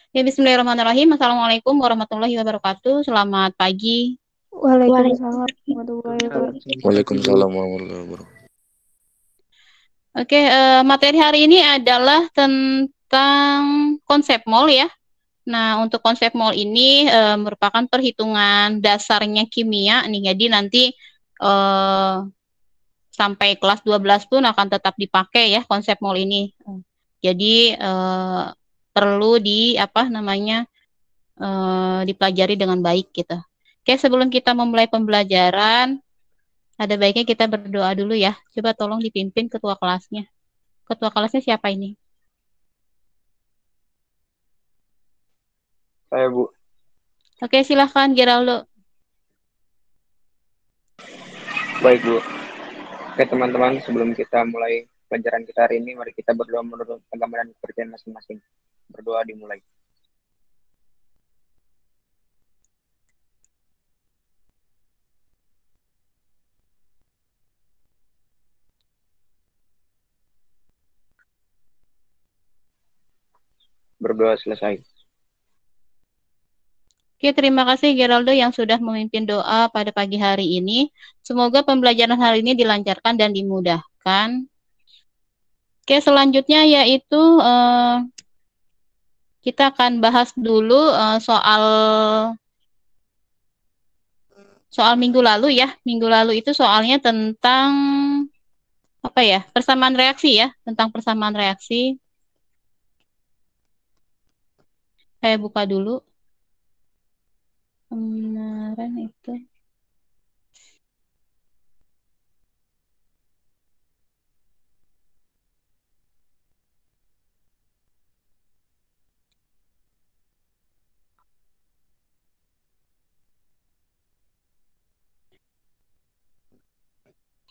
Ya, bismillahirrahmanirrahim. Assalamualaikum warahmatullahi wabarakatuh. Selamat pagi. Waalaikumsalam warahmatullahi wabarakatuh. Waalaikumsalam warahmatullahi wabarakatuh. Oke, materi hari ini adalah tentang konsep mol ya. Nah, untuk konsep mol ini merupakan perhitungan dasarnya kimia nih. Jadi nanti sampai kelas 12 pun akan tetap dipakai ya konsep mol ini. Jadi perlu dipelajari dengan baik gitu. Oke, sebelum kita memulai pembelajaran, ada baiknya kita berdoa dulu ya. Coba tolong dipimpin ketua kelasnya. Ketua kelasnya siapa ini? Saya, Bu. Oke, silahkan Geraldo. Baik, Bu. Oke, teman-teman, sebelum kita mulai pelajaran kita hari ini, mari kita berdoa menurut agama dan kepercayaan masing-masing. Berdoa dimulai. Berdoa selesai. Oke, terima kasih Geraldo yang sudah memimpin doa pada pagi hari ini. Semoga pembelajaran hari ini dilancarkan dan dimudahkan. Oke, selanjutnya yaitu kita akan bahas dulu soal minggu lalu ya. Minggu lalu itu soalnya tentang persamaan reaksi ya, tentang persamaan reaksi. Saya buka dulu. Pembenaran itu.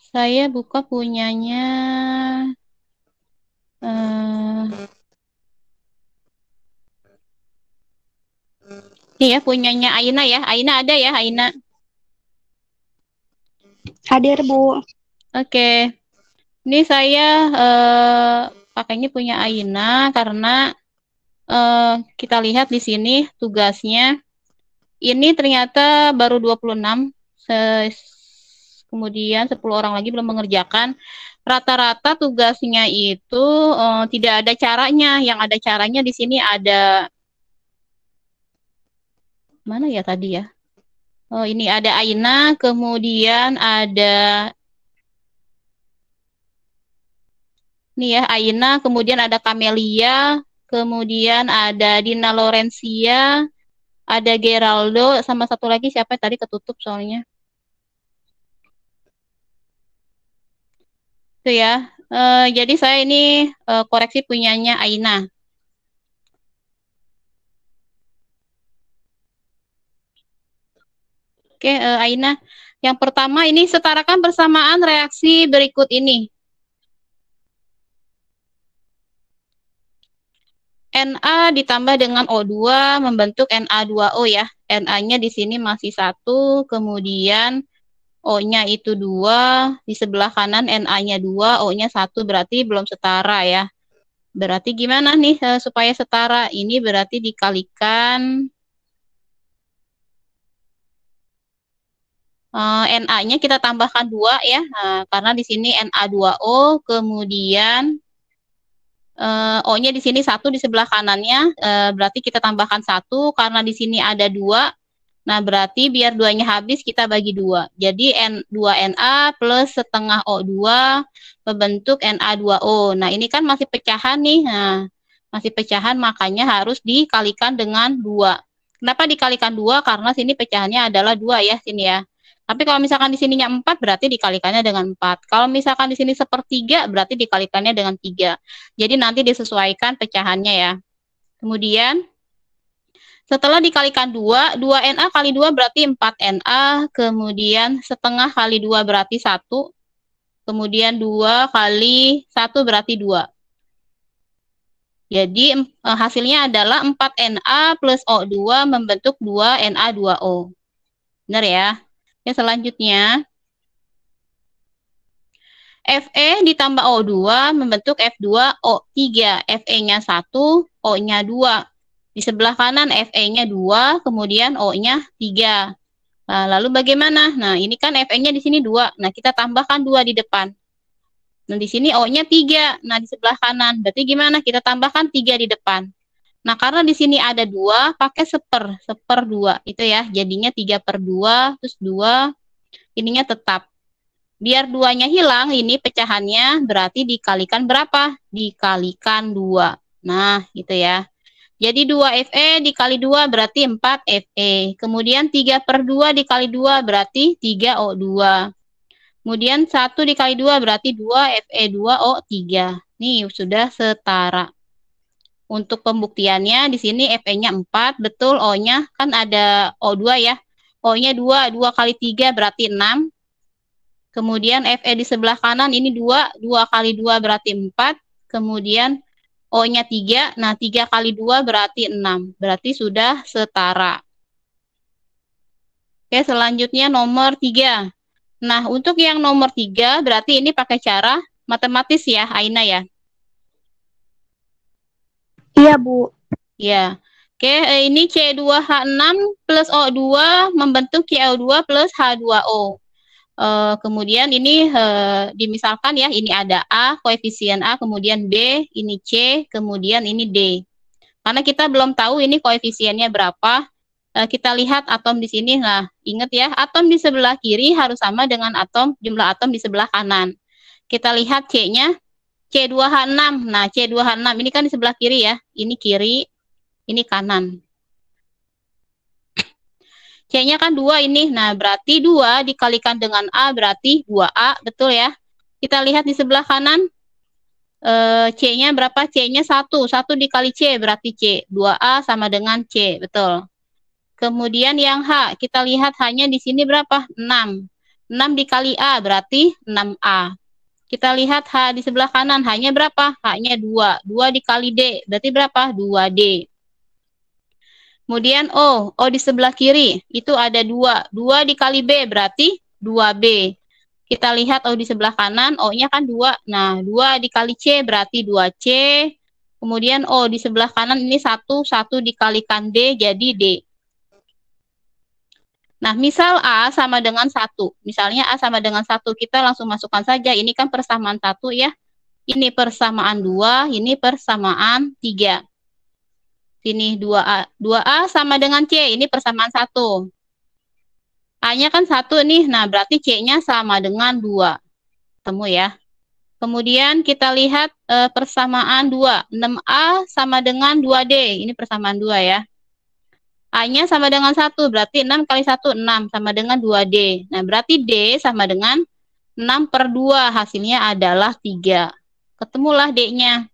Saya buka punyanya. Ini ya punyanya Aina ya. Aina ada ya, Aina? Hadir, Bu. Oke. Ini saya pakainya punya Aina karena kita lihat di sini tugasnya. Ini ternyata baru 26. Kemudian 10 orang lagi belum mengerjakan. Rata-rata tugasnya itu tidak ada caranya. Yang ada caranya di sini ada mana ya tadi ya? Oh, ini ada Aina, kemudian ada nih ya Aina, kemudian ada Camelia, kemudian ada Dina Lorencia, ada Geraldo, sama satu lagi siapa tadi ketutup soalnya. Itu ya. Jadi saya ini koreksi punyanya Aina. Oke, Aina. Yang pertama ini setarakan persamaan reaksi berikut ini. Na ditambah dengan O2 membentuk Na2O ya. Na-nya di sini masih 1, kemudian O-nya itu 2, di sebelah kanan Na-nya 2, O-nya 1, berarti belum setara ya. Berarti gimana nih supaya setara? Ini berarti dikalikan Na-nya kita tambahkan 2 ya, karena di sini Na2O, kemudian O-nya di sini 1 di sebelah kanannya, berarti kita tambahkan 1, karena di sini ada 2, nah berarti biar 2-nya habis kita bagi 2. Jadi N2Na plus setengah O2 membentuk Na2O. Nah ini kan masih pecahan nih, masih pecahan makanya harus dikalikan dengan 2. Kenapa dikalikan 2? Karena sini pecahannya adalah 2 ya, sini ya. Tapi kalau misalkan di sininya 4, berarti dikalikannya dengan 4. Kalau misalkan di sini sepertiga, berarti dikalikannya dengan 3. Jadi nanti disesuaikan pecahannya ya. Kemudian, setelah dikalikan 2, 2Na kali 2 berarti 4Na, kemudian setengah kali 2 berarti 1, kemudian 2 kali 1 berarti 2. Jadi hasilnya adalah 4Na plus O2 membentuk 2Na2O. Benar ya? Ya, selanjutnya Fe ditambah O2 membentuk F2O3. Fe-nya 1, O-nya 2. Di sebelah kanan FE-nya 2, kemudian O-nya 3. Nah, lalu bagaimana? Nah, ini kan FE-nya di sini 2. Nah, kita tambahkan 2 di depan. Nah, di sini O-nya 3. Nah, di sebelah kanan. Berarti gimana? Kita tambahkan 3 di depan. Nah, karena di sini ada 2, pakai seper 2. Itu ya, jadinya 3/2, terus 2, ininya tetap. Biar 2-nya hilang, ini pecahannya berarti dikalikan berapa? Dikalikan 2. Nah, gitu ya. Jadi 2 FE dikali 2 berarti 4 FE. Kemudian 3/2 dikali 2 berarti 3 O2. Kemudian 1 dikali 2 berarti 2 FE 2 O3. Nih sudah setara. Untuk pembuktiannya di sini FE-nya 4, betul, O-nya kan ada O2 ya. O-nya 2, 2 kali 3 berarti 6. Kemudian FE di sebelah kanan ini 2, 2 kali 2 berarti 4. Kemudian O-nya 3, nah 3 kali 2 berarti 6. Berarti sudah setara. Oke, selanjutnya nomor 3. Nah, untuk yang nomor 3 berarti ini pakai cara matematis ya, Aina ya? Iya, Bu. Ya. Oke, ini C2H6 plus O2 membentuk CO2 plus H2O. Kemudian ini dimisalkan ya, ini ada A, koefisien A, kemudian B, ini C, kemudian ini D. Karena kita belum tahu ini koefisiennya berapa, kita lihat atom di sini. Nah, ingat ya, atom di sebelah kiri harus sama dengan jumlah atom di sebelah kanan. Kita lihat C-nya, C2H6. Nah, C2H6 ini kan di sebelah kiri ya. Ini kiri, ini kanan. C-nya kan 2 ini. Nah, berarti 2 dikalikan dengan A berarti 2A. Betul ya? Kita lihat di sebelah kanan. C-nya berapa? C-nya 1. 1 dikali C berarti C. 2A sama dengan C. Betul. Kemudian yang H. Kita lihat H-nya di sini berapa? 6. 6 dikali A berarti 6A. Kita lihat H di sebelah kanan, H-nya berapa? H-nya 2. 2 dikali D, berarti berapa? 2D. Kemudian O di sebelah kiri, itu ada 2. 2 dikali B, berarti 2B. Kita lihat O di sebelah kanan, O-nya kan 2. Nah, 2 dikali C, berarti 2C. Kemudian O di sebelah kanan, ini 1. 1 dikalikan D, jadi D. Nah, misal A sama dengan 1. Misalnya A sama dengan 1, kita langsung masukkan saja. Ini kan persamaan 1 ya. Ini persamaan 2, ini persamaan 3. Sini 2A. 2A sama dengan C, ini persamaan 1. A-nya kan 1 nih, nah berarti C-nya sama dengan 2. Temu ya. Kemudian kita lihat persamaan 2. 6A sama dengan 2D, ini persamaan 2 ya. A-nya sama dengan 1, berarti 6 kali 1, 6, sama dengan 2D. Nah, berarti D sama dengan 6/2, hasilnya adalah 3. Ketemulah D-nya.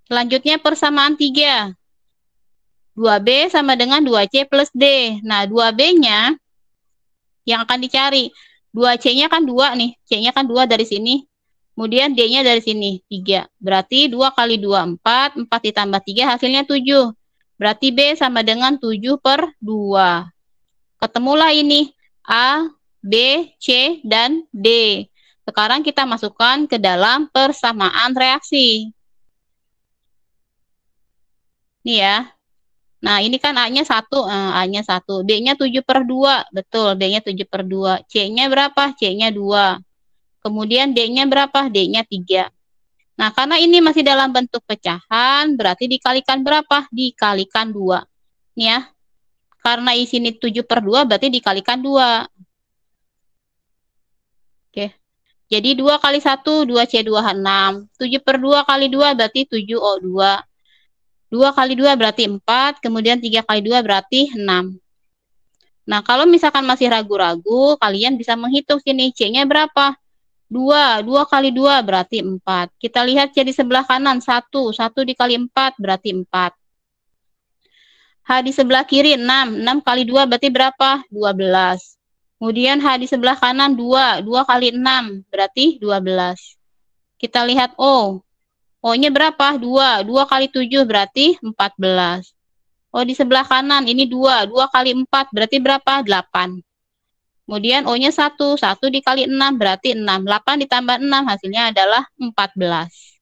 Selanjutnya persamaan 3. 2B sama dengan 2C plus D. Nah, 2B-nya yang akan dicari. 2C-nya kan 2 nih. C-nya kan 2 dari sini. Kemudian D-nya dari sini, 3. Berarti 2 kali 2, 4. 4 ditambah 3, hasilnya 7. Berarti B sama dengan 7/2. Ketemulah ini A, B, C, dan D. Sekarang kita masukkan ke dalam persamaan reaksi. Nih ya. Nah, ini kan A-nya 1. A-nya 1. D-nya 7/2. Betul, D-nya 7/2. C-nya berapa? C-nya 2. Kemudian D-nya berapa? D-nya 3. Nah, karena ini masih dalam bentuk pecahan, berarti dikalikan berapa? Dikalikan 2. Nih ya. Karena isi ini 7/2, berarti dikalikan 2. Oke. Jadi 2 kali 1, 2C2H6. 7/2 kali 2 berarti 7O2. 2 kali 2 berarti 4. Kemudian 3 kali 2 berarti 6. Nah, kalau misalkan masih ragu-ragu, kalian bisa menghitung sini. C-nya berapa? 2. 2 kali 2 berarti 4. Kita lihat C di sebelah kanan, 1. 1 dikali 4 berarti 4. H di sebelah kiri, 6. 6 kali 2 berarti berapa? 12. Kemudian H di sebelah kanan, 2. 2 kali 6 berarti 12. Kita lihat O. O-nya berapa? 2. 2 kali 7 berarti 14. O di sebelah kanan, ini 2. 2 kali 4 berarti berapa? 8. Kemudian O-nya 1. 1 dikali 6 berarti 6. 8 ditambah 6 hasilnya adalah 14.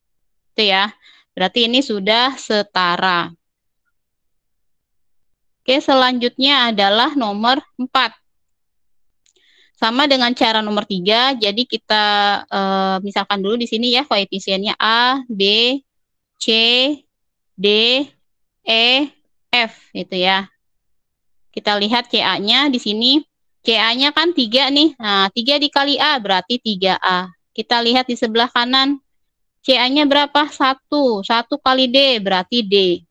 Itu ya. Berarti ini sudah setara. Oke, selanjutnya adalah nomor 4. Sama dengan cara nomor 3, jadi kita misalkan dulu di sini ya koefisiennya A, B, C, D, E, F gitu ya. Kita lihat CA-nya di sini. CA-nya kan 3 nih. Nah, 3 dikali A berarti 3A. Kita lihat di sebelah kanan. CA-nya berapa? 1. 1 kali D berarti D.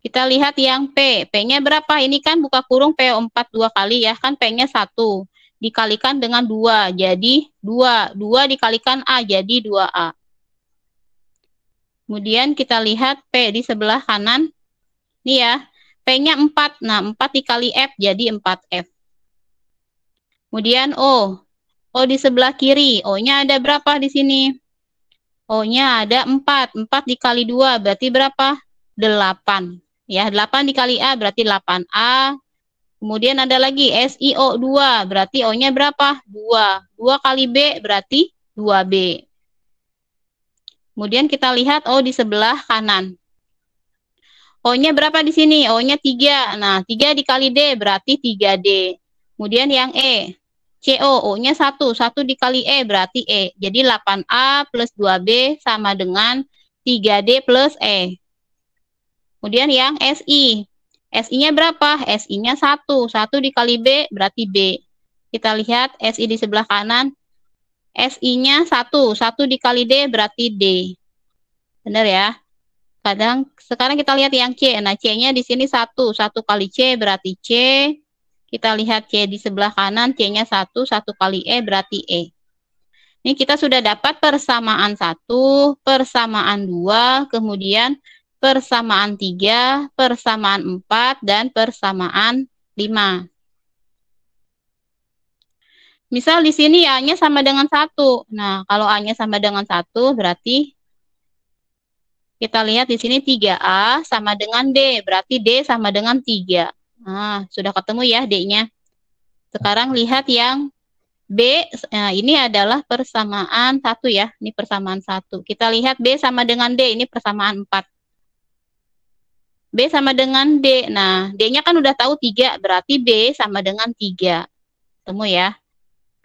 Kita lihat yang P. P-nya berapa? Ini kan buka kurung P4 2 kali ya. Kan P-nya 1. Dikalikan dengan 2. Jadi 2. 2 dikalikan A jadi 2A. Kemudian kita lihat P di sebelah kanan. Ini ya. P-nya 4. Nah, 4 dikali F jadi 4F. Kemudian O. O di sebelah kiri. O-nya ada berapa di sini? O-nya ada 4. 4 dikali 2 berarti berapa? 8. Ya, 8 dikali A berarti 8A. Kemudian ada lagi SiO2. Berarti O-nya berapa? 2. 2 kali B berarti 2B. Kemudian kita lihat O di sebelah kanan. O-nya berapa di sini? O-nya 3. Nah, 3 dikali D berarti 3D. Kemudian yang E. CO, O-nya 1. 1 dikali E berarti E. Jadi 8A plus 2B sama dengan 3D plus E. Kemudian yang SI. SI-nya berapa? SI-nya 1. 1 dikali B berarti B. Kita lihat SI di sebelah kanan. SI-nya 1. 1 dikali D berarti D. Benar ya? Sekarang kita lihat yang C. Nah, C-nya di sini 1. 1 kali C berarti C. Kita lihat C di sebelah kanan. C-nya 1. 1 kali E berarti E. Ini kita sudah dapat persamaan 1, persamaan 2, kemudian persamaan 3, persamaan 4, dan persamaan 5. Misal di sini A-nya sama dengan 1. Nah, kalau A-nya sama dengan 1, berarti kita lihat di sini 3A sama dengan D. Berarti D sama dengan 3. Nah, sudah ketemu ya D-nya. Sekarang lihat yang B. Nah, ini adalah persamaan 1 ya. Ini persamaan 1. Kita lihat B sama dengan D. Ini persamaan 4. B sama dengan D. Nah, D-nya kan udah tahu 3. Berarti B sama dengan 3. Ketemu ya.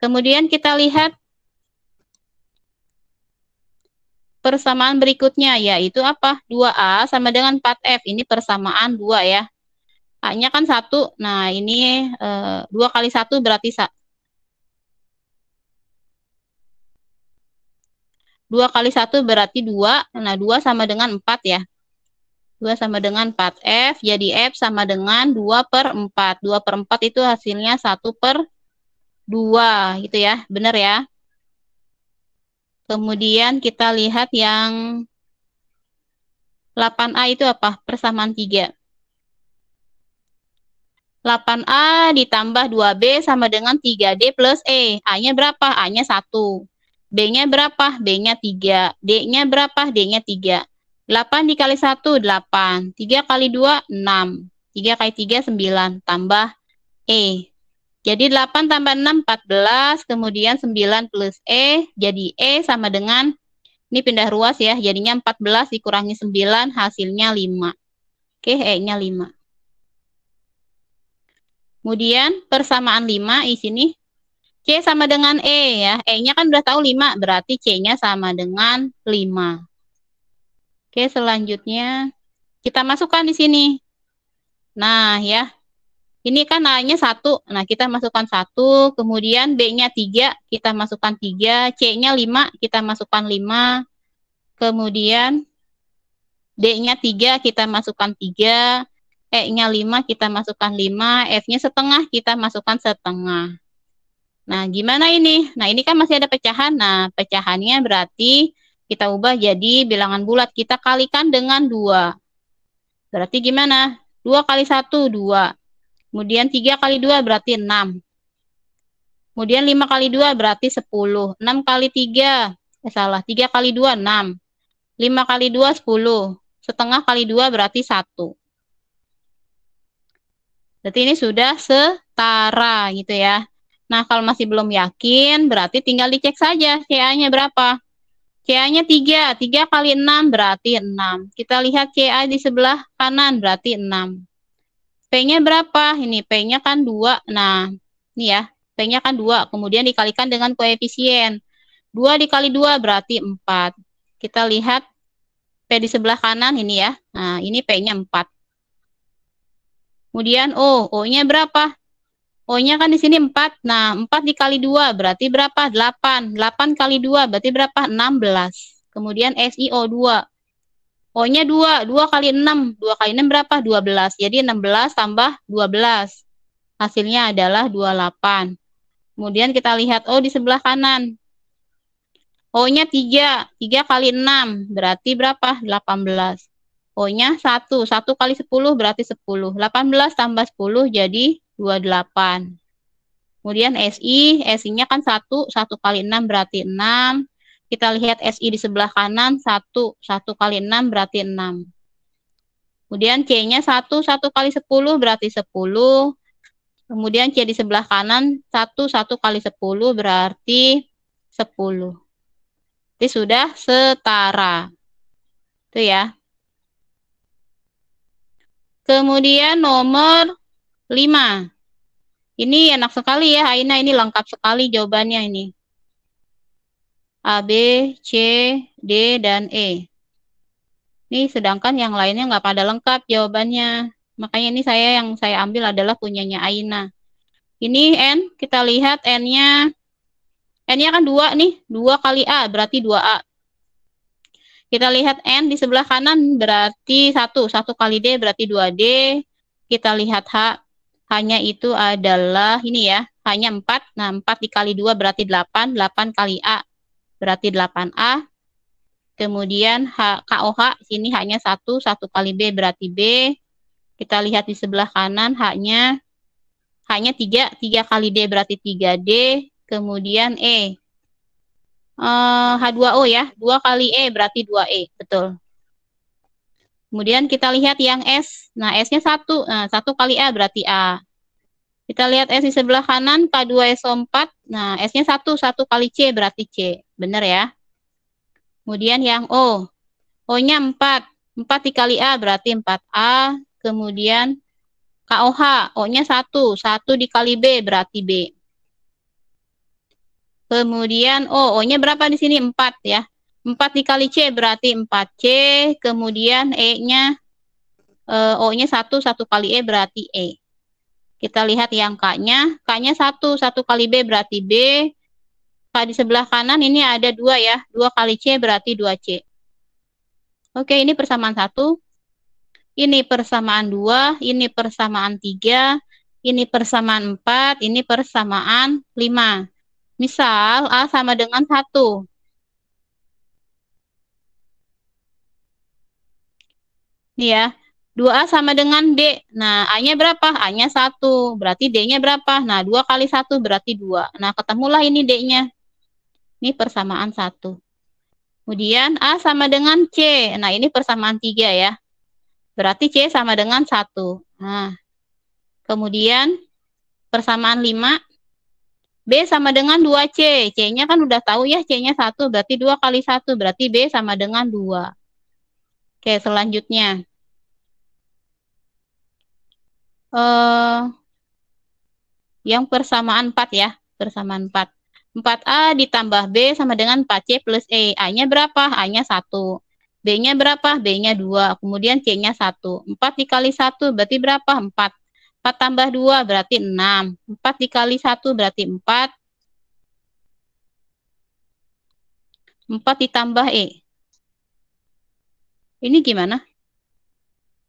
Kemudian kita lihat persamaan berikutnya, yaitu apa? 2A sama dengan 4F. Ini persamaan 2 ya. A-nya kan 1. Nah, ini 2 kali 1 berarti 2 kali 1 berarti 2. Nah, 2 sama dengan 4 ya. 2 sama dengan 4F. Jadi F sama dengan 2/4. 2/4 itu hasilnya 1/2. Gitu ya. Benar ya. Kemudian kita lihat yang 8A itu apa? Persamaan 3. 8A ditambah 2B sama dengan 3D plus E. A-nya berapa? A-nya 1. B-nya berapa? B-nya 3. D-nya berapa? D-nya 3. 8 dikali 1, 8. 3 kali 2, 6. 3 kali 3, 9. Tambah E. Jadi 8 tambah 6, 14. Kemudian 9 plus E. Jadi E sama dengan, ini pindah ruas ya. Jadinya 14 dikurangi 9, hasilnya 5. Oke, E-nya 5. Kemudian persamaan 5 di sini. C sama dengan E ya. E-nya kan udah tahu 5, berarti C-nya sama dengan 5. Oke, selanjutnya kita masukkan di sini. Nah, ya. Ini kan A-nya 1. Nah, kita masukkan 1, kemudian B-nya 3, kita masukkan 3, C-nya 5, kita masukkan 5. Kemudian D-nya 3, kita masukkan 3. E-nya 5, kita masukkan 5. F-nya setengah, kita masukkan setengah. Nah, gimana ini? Nah, ini kan masih ada pecahan. Nah, pecahannya berarti kita ubah jadi bilangan bulat. Kita kalikan dengan 2. Berarti gimana? 2 kali 1, 2. Kemudian 3 kali 2 berarti 6. Kemudian 5 kali 2 berarti 10. 6 kali 3, 3 kali 2, 6. 5 kali 2, 10. Setengah kali 2 berarti 1. Berarti ini sudah setara gitu ya. Nah, kalau masih belum yakin, berarti tinggal dicek saja CA-nya berapa. CA-nya 3. 3 kali 6 berarti 6. Kita lihat CA di sebelah kanan berarti 6. P-nya berapa? Ini P-nya kan 2. Nah, ini ya. P-nya kan 2. Kemudian dikalikan dengan koefisien. 2 dikali 2 berarti 4. Kita lihat P di sebelah kanan ini ya. Nah, ini P-nya 4. Kemudian O. O-nya berapa? O-nya kan di sini 4. Nah, 4 dikali 2 berarti berapa? 8. 8 kali 2 berarti berapa? 16. Kemudian SiO2. O-nya 2. 2 kali 6. 2 kali 6 berapa? 12. Jadi 16 tambah 12. Hasilnya adalah 28. Kemudian kita lihat O di sebelah kanan. O-nya 3. 3 kali 6 berarti berapa? 18. O-nya 1. 1 kali 10 berarti 10. 18 tambah 10 jadi 28. Kemudian SI-nya kan 1. 1 kali 6 berarti 6. Kita lihat SI di sebelah kanan, 1. 1 kali 6 berarti 6. Kemudian C-nya 1. 1 kali 10 berarti 10. Kemudian C di sebelah kanan, 1. 1 kali 10 berarti 10. Jadi sudah setara. Itu ya. Kemudian nomor 5. Ini enak sekali ya, Aina. Ini lengkap sekali jawabannya ini. A, B, C, D, dan E. Ini sedangkan yang lainnya nggak pada lengkap jawabannya. Makanya ini yang saya ambil adalah punyanya Aina. Ini N, kita lihat N-nya. N-nya kan 2 nih. 2 kali A berarti 2A. Kita lihat N di sebelah kanan berarti 1. 1 kali D berarti 2D. Kita lihat H. H-nya itu adalah ini ya. H-nya 4. Nah, 4 dikali 2 berarti 8. 8 kali A berarti 8A. Kemudian KOH, sini H-nya 1, 1 kali B berarti B. Kita lihat di sebelah kanan H-nya 3, 3 kali D berarti 3D. Kemudian E. H2O ya, 2 kali E berarti 2E, betul. Kemudian kita lihat yang S. Nah, S-nya 1, 1 kali A berarti A. Kita lihat S di sebelah kanan, K2SO4. Nah, S-nya 1, 1 kali C berarti C. Benar ya? Kemudian yang O. O-nya 4. 4 dikali A berarti 4A. Kemudian KOH. O-nya 1. 1 dikali B berarti B. Kemudian O-nya berapa di sini? 4 ya. 4 dikali C berarti 4C. Kemudian E-nya, O-nya 1. 1 kali E berarti E. Kita lihat yang K-nya. K-nya 1. 1 kali B berarti B. K di sebelah kanan ini ada 2 ya. 2 kali C berarti 2C. Oke, ini persamaan 1. Ini persamaan 2. Ini persamaan 3. Ini persamaan 4. Ini persamaan 5. Misal, A sama dengan 1. Ini ya. 2A sama dengan D. Nah, A-nya berapa? A-nya 1. Berarti D-nya berapa? Nah, 2 kali 1 berarti 2. Nah, ketemulah ini D-nya. Ini persamaan 1. Kemudian A sama dengan C. Nah, ini persamaan 3 ya. Berarti C sama dengan 1. Nah, kemudian persamaan 5. B sama dengan 2C. C-nya kan udah tahu ya, C-nya 1. Berarti 2 kali 1. Berarti B sama dengan 2. Oke, selanjutnya. Yang persamaan 4 ya. Persamaan 4. 4A ditambah B sama dengan 4C plus E. A-nya berapa? A-nya 1. B-nya berapa? B-nya 2. Kemudian C-nya 1. 4 dikali 1 berarti berapa? 4. 4 tambah 2 berarti 6. 4 dikali 1 berarti 4. 4 ditambah E. Ini gimana?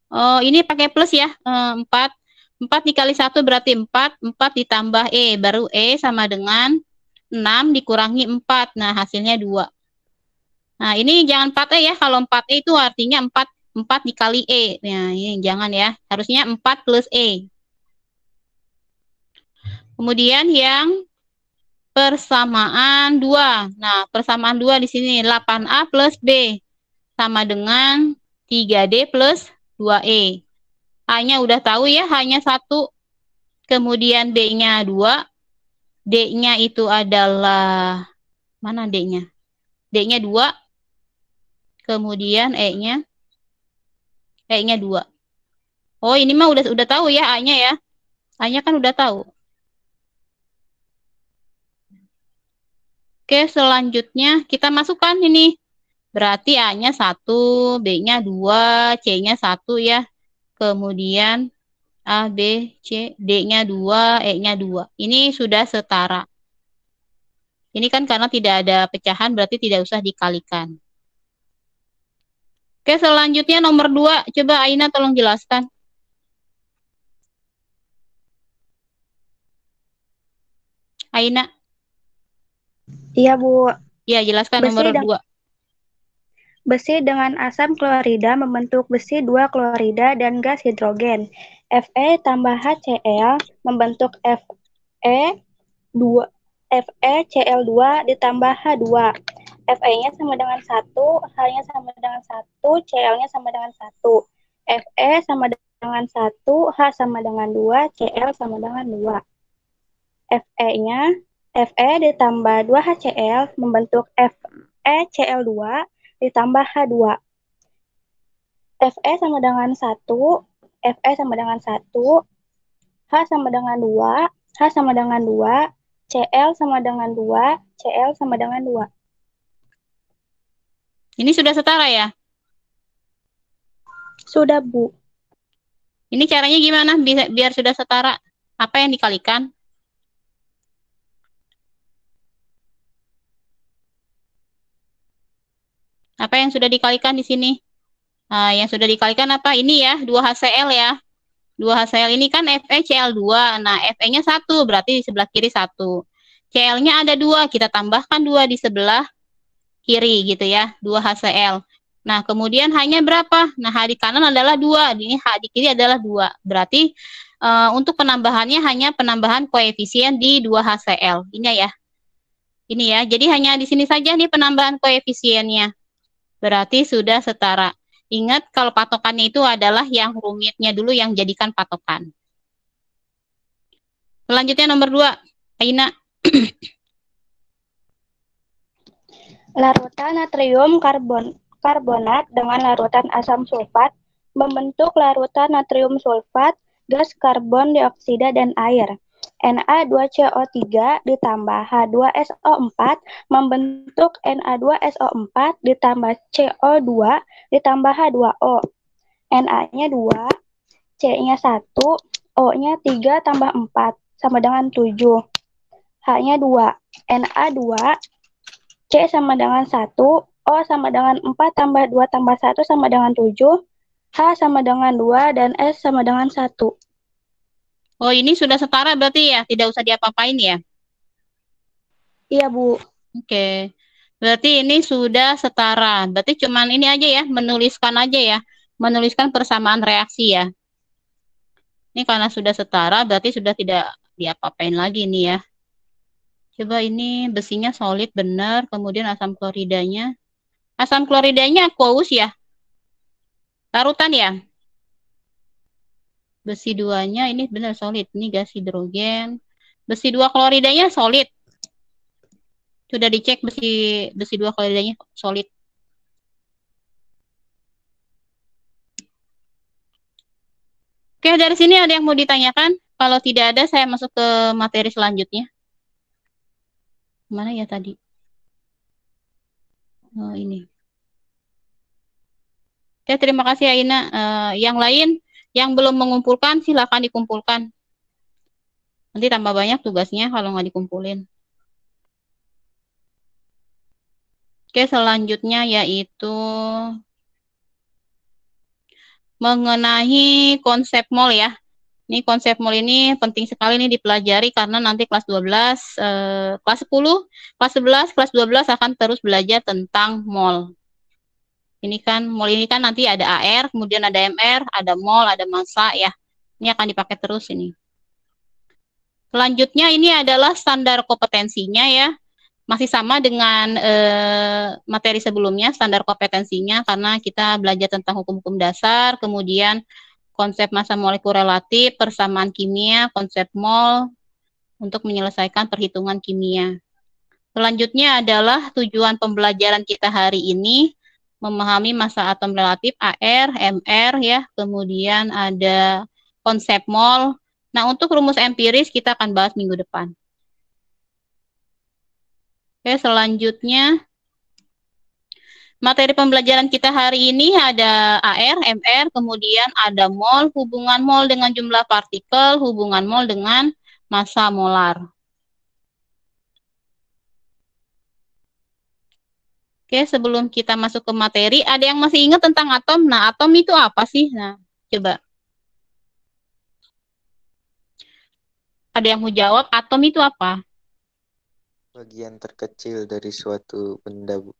Oh, ini pakai plus ya. 4. 4 dikali 1 berarti 4. 4 ditambah E. Baru E sama dengan 6 dikurangi 4. Nah, hasilnya 2. Nah, ini jangan 4E ya. Kalau 4E itu artinya 4 dikali E. Nah, ini jangan ya. Harusnya 4 plus E. Kemudian yang persamaan 2. Nah, persamaan 2 di sini 8A plus B sama dengan 3D plus 2E. A-nya udah tahu ya, hanya 1. Kemudian B-nya 2. D-nya itu adalah, mana D-nya? D-nya 2. Kemudian E-nya 2. Oh, ini mah udah tahu ya A-nya ya. A-nya kan udah tahu. Oke, selanjutnya kita masukkan ini. Berarti A-nya 1, B-nya 2, C-nya 1 ya. Kemudian A, B, C, D-nya 2, E-nya 2. Ini sudah setara. Ini kan karena tidak ada pecahan, berarti tidak usah dikalikan. Oke, selanjutnya nomor 2. Coba Aina tolong jelaskan. Aina. Iya, Bu. Ya, jelaskan Besi nomor dan 2. Besi dengan asam klorida membentuk besi 2 klorida dan gas hidrogen. Fe tambah HCl membentuk FeCl2 ditambah H2. Fe-nya sama dengan 1, H-nya sama dengan 1, Cl-nya sama dengan 1. Fe sama dengan 1, H sama dengan 2, Cl sama dengan 2. Fe-nya Fe ditambah 2 HCl membentuk FeCl2 ditambah H2. Fe sama dengan 1, Fe sama dengan 1, H sama dengan 2, H sama dengan 2, Cl sama dengan 2, Cl sama dengan 2. Ini sudah setara ya? Sudah, Bu. Ini caranya gimana biar sudah setara? Apa yang dikalikan? Apa yang sudah dikalikan di sini? Nah, yang sudah dikalikan apa? Ini ya, 2HCl ya. 2HCl ini kan FeCl2. Nah, Fe-nya 1, berarti di sebelah kiri 1. Cl-nya ada 2, kita tambahkan 2 di sebelah kiri gitu ya, 2HCl. Nah, kemudian H-nya berapa? Nah, H di kanan adalah 2, ini H di kiri adalah 2. Berarti untuk penambahannya hanya penambahan koefisien di 2HCl. Ini ya. Ini ya, jadi hanya di sini saja nih penambahan koefisiennya. Berarti sudah setara. Ingat kalau patokannya itu adalah yang rumitnya dulu yang jadikan patokan. Selanjutnya nomor 2, Aina. Larutan natrium karbonat dengan larutan asam sulfat membentuk larutan natrium sulfat, gas karbon dioksida dan air. Na2CO3 ditambah H2SO4 membentuk Na2SO4 ditambah CO2 ditambah H2O. Na-nya 2, C-nya 1, O-nya 3 tambah 4 sama dengan 7. H-nya 2, Na2, C sama dengan 1, O sama dengan 4 tambah 2 tambah 1 sama dengan 7, H sama dengan 2, dan S sama dengan 1. Oh, ini sudah setara berarti ya, tidak usah diapa-apain ya? Iya, Bu. Oke, berarti ini sudah setara. Berarti cuman ini aja ya, menuliskan aja ya. Menuliskan persamaan reaksi ya. Ini karena sudah setara, berarti sudah tidak diapa-apain lagi nih ya. Coba ini besinya solid benar, kemudian asam kloridanya. Asam kloridanya aqueous ya? Larutan ya? Besi 2-nya ini benar solid. Ini gas hidrogen. Besi 2 kloridanya solid. Sudah dicek besi 2 kloridanya solid. Oke, dari sini ada yang mau ditanyakan? Kalau tidak ada, saya masuk ke materi selanjutnya. Mana ya tadi? Oh, ini. Oke, terima kasih Aina. Yang lain yang belum mengumpulkan, silakan dikumpulkan. Nanti tambah banyak tugasnya kalau nggak dikumpulin. Oke, selanjutnya yaitu mengenai konsep mol ya. Ini konsep mol ini penting sekali nih dipelajari karena nanti kelas 12, kelas 10, kelas 11, kelas 12 akan terus belajar tentang mol. Ini kan mol ini kan nanti ada AR, kemudian ada MR, ada mol, ada massa ya. Ini akan dipakai terus ini. Selanjutnya ini adalah standar kompetensinya ya. Masih sama dengan materi sebelumnya, standar kompetensinya, karena kita belajar tentang hukum-hukum dasar, kemudian konsep massa molekul relatif, persamaan kimia, konsep mol, untuk menyelesaikan perhitungan kimia. Selanjutnya adalah tujuan pembelajaran kita hari ini, memahami massa atom relatif AR, MR ya, kemudian ada konsep mol. Nah, untuk rumus empiris kita akan bahas minggu depan. Oke, selanjutnya materi pembelajaran kita hari ini ada AR, MR, kemudian ada mol, hubungan mol dengan jumlah partikel, hubungan mol dengan massa molar. Oke, sebelum kita masuk ke materi, ada yang masih ingat tentang atom? Nah, atom itu apa sih? Nah, coba. Ada yang mau jawab, atom itu apa? Bagian terkecil dari suatu benda, Bu.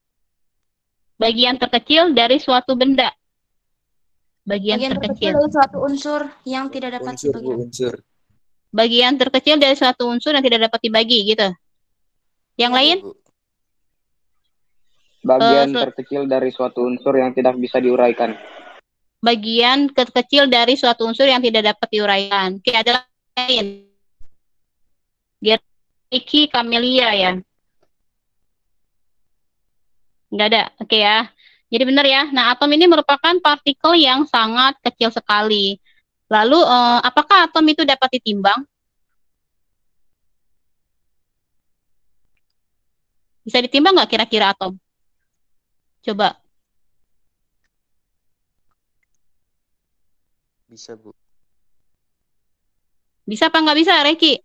Bagian terkecil dari suatu benda. Bagian Bagian terkecil terkecil. dari suatu unsur yang tidak dapat Unsur, Bu, dibagi. unsur. Bagian terkecil dari suatu unsur yang tidak dapat dibagi, gitu. Yang Ya, lain? Bu. Bagian terkecil dari suatu unsur yang tidak bisa diuraikan. Bagian terkecil dari suatu unsur yang tidak dapat diuraikan. Oke, ada lain. Geriki, Camellia ya. Nggak ada, oke ya. Jadi benar ya. Nah, atom ini merupakan partikel yang sangat kecil sekali. Lalu, apakah atom itu dapat ditimbang? Bisa ditimbang nggak kira-kira atom? Coba. Bisa, Bu. Bisa apa nggak bisa, Reki?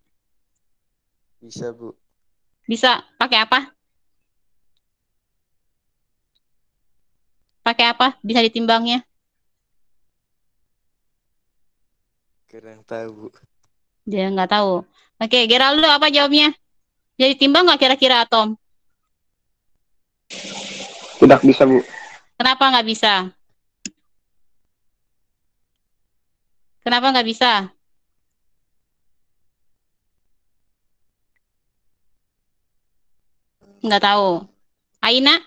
Bisa, Bu. Bisa. Pakai apa? Pakai apa? Bisa ditimbangnya? Kurang tahu, Bu. Dia nggak tahu. Oke, Geraldo apa jawabnya? Jadi timbang nggak kira-kira atom? Tidak bisa, Bu. Kenapa nggak bisa? Kenapa nggak bisa? Nggak tahu. Aina?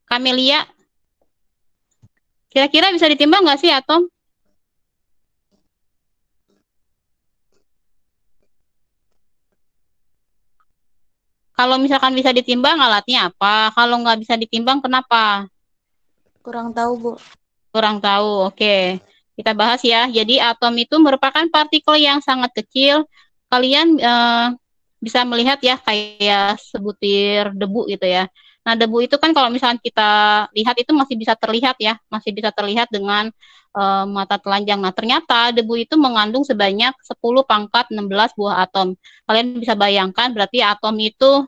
Camelia? Kira-kira bisa ditimbang nggak sih atom? Kalau misalkan bisa ditimbang, alatnya apa? Kalau nggak bisa ditimbang, kenapa? Kurang tahu, Bu. Kurang tahu, oke. Kita bahas ya. Jadi atom itu merupakan partikel yang sangat kecil. Kalian bisa melihat ya kayak sebutir debu gitu ya. Nah, debu itu kan kalau misalkan kita lihat itu masih bisa terlihat ya. Masih bisa terlihat dengan mata telanjang. Nah, ternyata debu itu mengandung sebanyak 10 pangkat 16 buah atom. Kalian bisa bayangkan berarti atom itu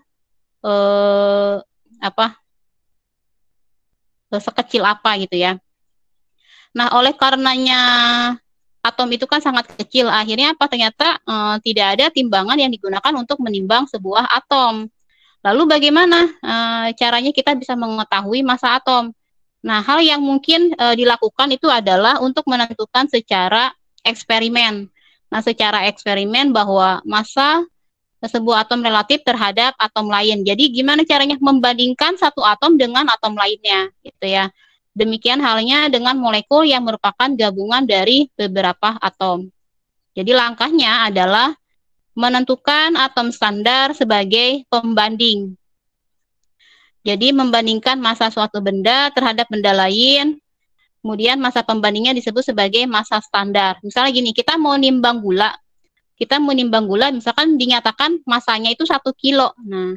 sekecil apa gitu ya. Nah, oleh karenanya atom itu kan sangat kecil, akhirnya apa? Ternyata tidak ada timbangan yang digunakan untuk menimbang sebuah atom. Lalu bagaimana caranya kita bisa mengetahui massa atom? Nah, hal yang mungkin dilakukan itu adalah untuk menentukan secara eksperimen. Nah, secara eksperimen bahwa massa sebuah atom relatif terhadap atom lain. Jadi gimana caranya membandingkan satu atom dengan atom lainnya, gitu ya. Demikian halnya dengan molekul yang merupakan gabungan dari beberapa atom. Jadi langkahnya adalah menentukan atom standar sebagai pembanding. Jadi membandingkan massa suatu benda terhadap benda lain, kemudian massa pembandingnya disebut sebagai massa standar. Misalnya gini, kita mau nimbang gula. Kita mau nimbang gula, misalkan dinyatakan massanya itu 1 kilo. Nah,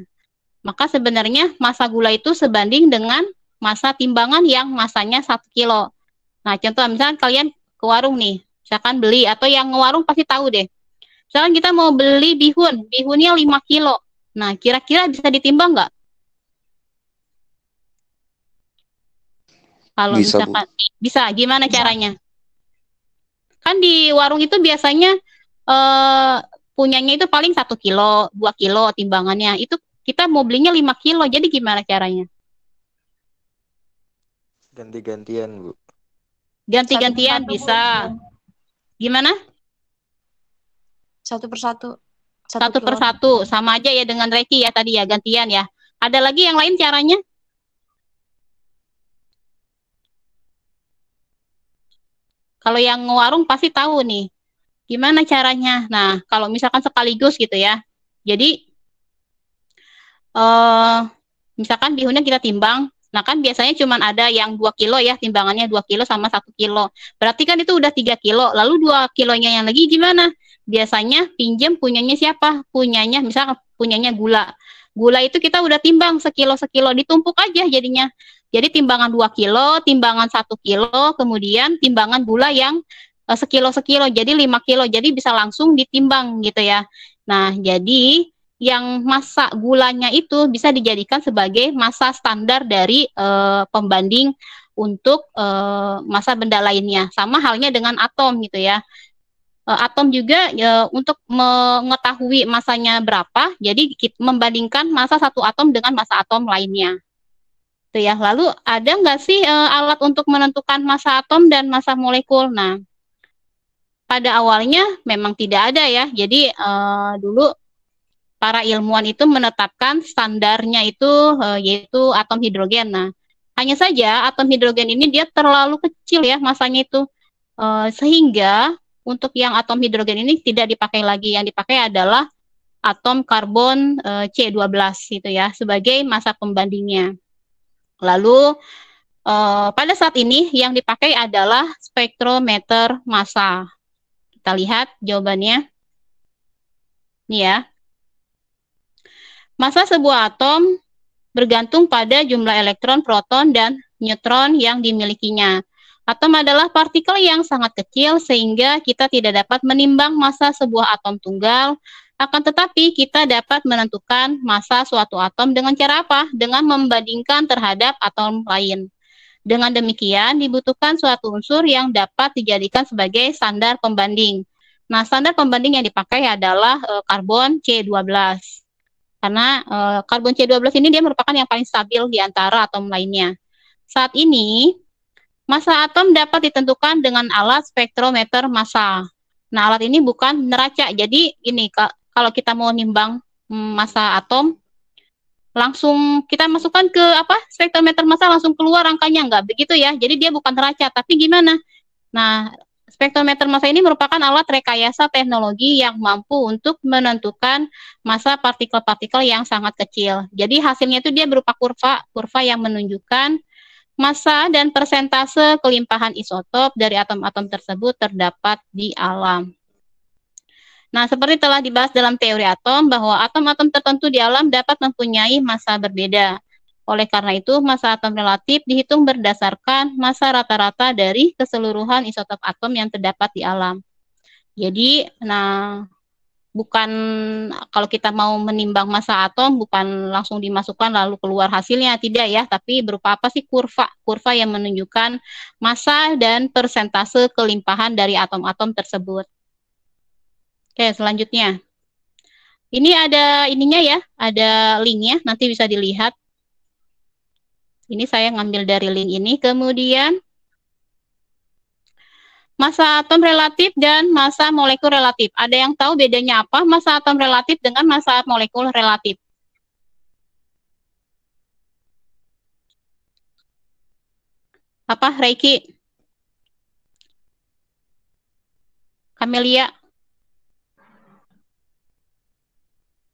maka sebenarnya massa gula itu sebanding dengan massa timbangan yang massanya 1 kilo. Nah, contoh misalkan kalian ke warung nih, misalkan beli, atau yang ngewarung pasti tahu deh. Misalkan kita mau beli bihun, bihunnya 5 kilo. Nah, kira-kira bisa ditimbang nggak? Kalau Bisa, misalkan bisa, gimana caranya? Kan di warung itu biasanya punyanya itu paling 1 kilo, 2 kilo timbangannya. Itu kita mau belinya 5 kilo, jadi gimana caranya? Ganti-gantian, Bu. Ganti-gantian Satu bisa. Gimana? Satu persatu. Satu persatu. Sama aja ya dengan Reki ya tadi ya, gantian ya. Ada lagi yang lain caranya? Kalau yang warung pasti tahu nih. Gimana caranya? Nah, kalau misalkan sekaligus gitu ya. Jadi, misalkan bihunnya kita timbang, nah kan biasanya cuma ada yang 2 kilo ya, timbangannya 2 kilo sama 1 kilo. Berarti kan itu udah 3 kilo, lalu 2 kilonya yang lagi gimana? Biasanya pinjam punyanya siapa? Punyanya, misalkan punyanya gula. Gula itu kita udah timbang sekilo-sekilo, ditumpuk aja jadinya. Jadi timbangan 2 kilo, timbangan 1 kilo, kemudian timbangan gula yang sekilo-sekilo, jadi 5 kilo, jadi bisa langsung ditimbang gitu ya. Nah, jadi yang massa gulanya itu bisa dijadikan sebagai massa standar dari pembanding untuk massa benda lainnya. Sama halnya dengan atom gitu ya. Atom juga untuk mengetahui massanya berapa, jadi membandingkan massa satu atom dengan massa atom lainnya. Itu ya. Lalu ada nggak sih alat untuk menentukan massa atom dan massa molekul? Nah, pada awalnya memang tidak ada ya. Jadi dulu para ilmuwan itu menetapkan standarnya itu yaitu atom hidrogen. Nah, hanya saja atom hidrogen ini dia terlalu kecil ya masanya itu, sehingga untuk yang atom hidrogen ini tidak dipakai lagi. Yang dipakai adalah atom karbon C12 gitu ya sebagai massa pembandingnya. Lalu pada saat ini yang dipakai adalah spektrometer massa. Kita lihat jawabannya. Ini ya. Massa sebuah atom bergantung pada jumlah elektron, proton, dan neutron yang dimilikinya. Atom adalah partikel yang sangat kecil sehingga kita tidak dapat menimbang massa sebuah atom tunggal, akan tetapi kita dapat menentukan massa suatu atom dengan cara apa? Dengan membandingkan terhadap atom lain. Dengan demikian, dibutuhkan suatu unsur yang dapat dijadikan sebagai standar pembanding. Nah, standar pembanding yang dipakai adalah karbon C12. Karena karbon C12 ini dia merupakan yang paling stabil di antara atom lainnya. Saat ini, massa atom dapat ditentukan dengan alat spektrometer massa. Nah, alat ini bukan neraca. Jadi, ini kalau kita mau nimbang massa atom, langsung kita masukkan ke spektrometer massa, langsung keluar angkanya. Enggak begitu ya. Jadi, dia bukan neraca. Tapi gimana? Nah, spektrometer massa ini merupakan alat rekayasa teknologi yang mampu untuk menentukan massa partikel-partikel yang sangat kecil. Jadi hasilnya itu dia berupa kurva yang menunjukkan massa dan persentase kelimpahan isotop dari atom-atom tersebut terdapat di alam. Nah, seperti telah dibahas dalam teori atom bahwa atom-atom tertentu di alam dapat mempunyai massa berbeda. Oleh karena itu, massa atom relatif dihitung berdasarkan massa rata-rata dari keseluruhan isotop atom yang terdapat di alam. Jadi, bukan kalau kita mau menimbang massa atom, bukan langsung dimasukkan lalu keluar hasilnya, tidak ya, tapi berupa apa sih kurva yang menunjukkan massa dan persentase kelimpahan dari atom-atom tersebut. Oke, selanjutnya. Ini ada ininya ya, ada linknya, nanti bisa dilihat. Ini saya ngambil dari link ini. Kemudian massa atom relatif dan massa molekul relatif. Ada yang tahu bedanya apa massa atom relatif dengan massa molekul relatif? Apa, Reiki? Camelia?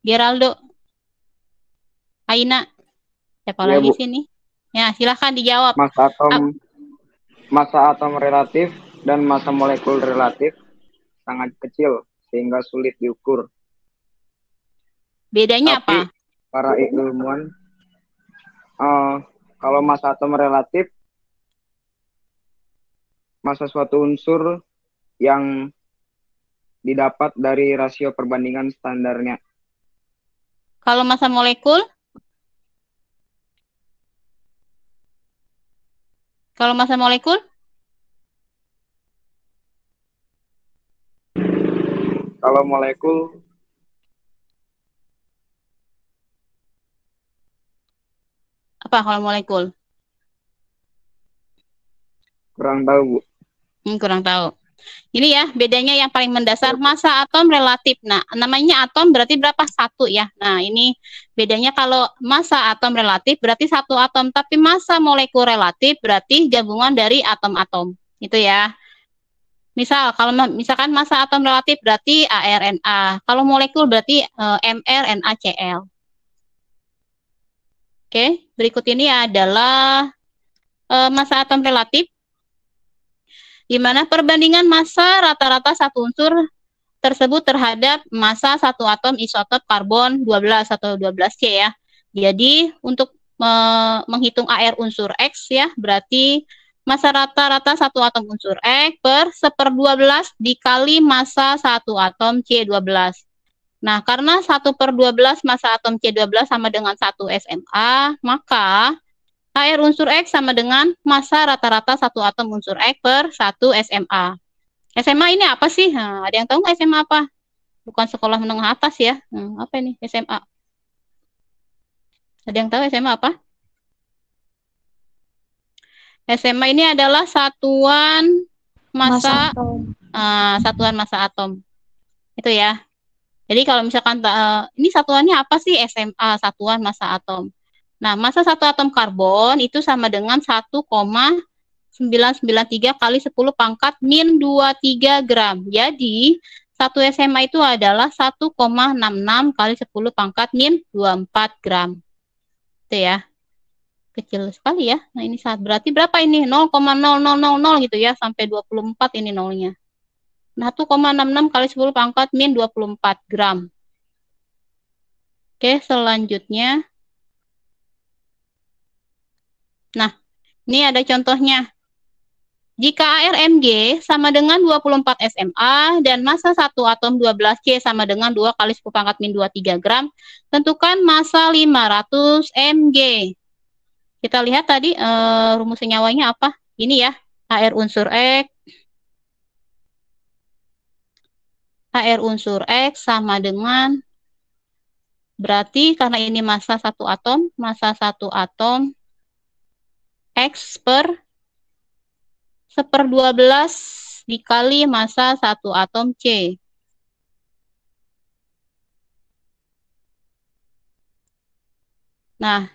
Geraldo? Aina? Siapa Ya, lagi Bu. sini? Ya, silahkan dijawab. Massa atom relatif dan massa molekul relatif sangat kecil sehingga sulit diukur. Bedanya Tapi apa? para ilmuwan, kalau massa atom relatif, massa suatu unsur yang didapat dari rasio perbandingan standarnya. Kalau massa molekul? Kalau massa molekul? Kalau molekul, Apa kalau molekul? kurang tahu, Bu. Kurang tahu. Ini ya, bedanya yang paling mendasar, massa atom relatif. Nah, namanya atom berarti berapa? Satu ya. Nah, ini bedanya kalau massa atom relatif berarti satu atom, tapi massa molekul relatif berarti gabungan dari atom-atom. Itu ya. Misalkan massa atom relatif berarti ARNA. Kalau molekul berarti mRNACl. Oke, berikut ini adalah massa atom relatif, di mana perbandingan massa rata-rata satu unsur tersebut terhadap massa satu atom isotop karbon 12 atau 12C ya. Jadi untuk menghitung AR unsur X ya, berarti massa rata-rata satu atom unsur X per 1/12 dikali massa satu atom C12. Nah, karena 1/12 massa atom C12 sama dengan 1 SMA, maka AR unsur X sama dengan massa rata-rata satu atom unsur X per 1 SMA. SMA ini apa sih? Nah, ada yang tahu nggak SMA apa? Bukan sekolah menengah atas ya. Apa ini SMA? Ada yang tahu SMA apa? SMA ini adalah satuan massa satuan massa atom. Itu ya. Jadi kalau misalkan ini satuannya apa sih SMA, satuan massa atom. Nah, massa satu atom karbon itu sama dengan 1,993 kali 10 pangkat min 23 gram. Jadi, 1 SMA itu adalah 1,66 kali 10 pangkat min 24 gram. Itu ya. Kecil sekali ya. Nah, ini saat berarti berapa ini? 0,0000 gitu ya, sampai 24 ini nolnya. 1,66 kali 10 pangkat min 24 gram. Oke, selanjutnya. Nah, ini ada contohnya. Jika ARMG sama dengan 24 SMA dan massa satu atom 12C sama dengan 2 kali 10 pangkat min 23 gram, tentukan massa 500 mg. Kita lihat tadi rumus senyawanya apa? Ini ya, AR unsur X. AR unsur X sama dengan, berarti karena ini massa satu atom X per 1/12 dikali massa satu atom C. Nah,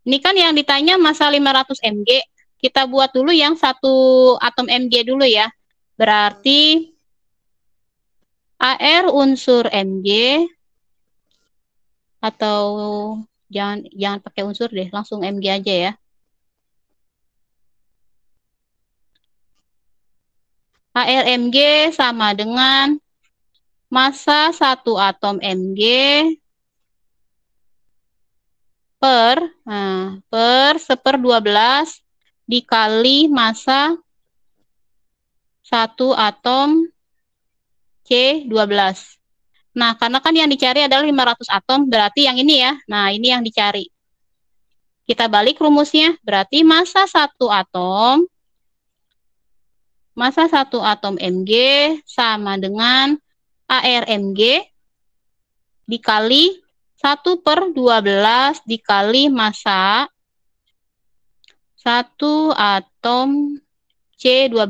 ini kan yang ditanya massa 500 mg. Kita buat dulu yang satu atom mg dulu ya. Berarti AR unsur mg, atau jangan pakai unsur deh, langsung mg aja ya. ARMG sama dengan massa satu atom Mg per 1/12 dikali massa satu atom C12. Nah, karena kan yang dicari adalah 500 atom, berarti yang ini ya. Nah, ini yang dicari. Kita balik rumusnya, berarti massa satu atom Mg sama dengan ARMG dikali 1/12 dikali massa satu atom C12.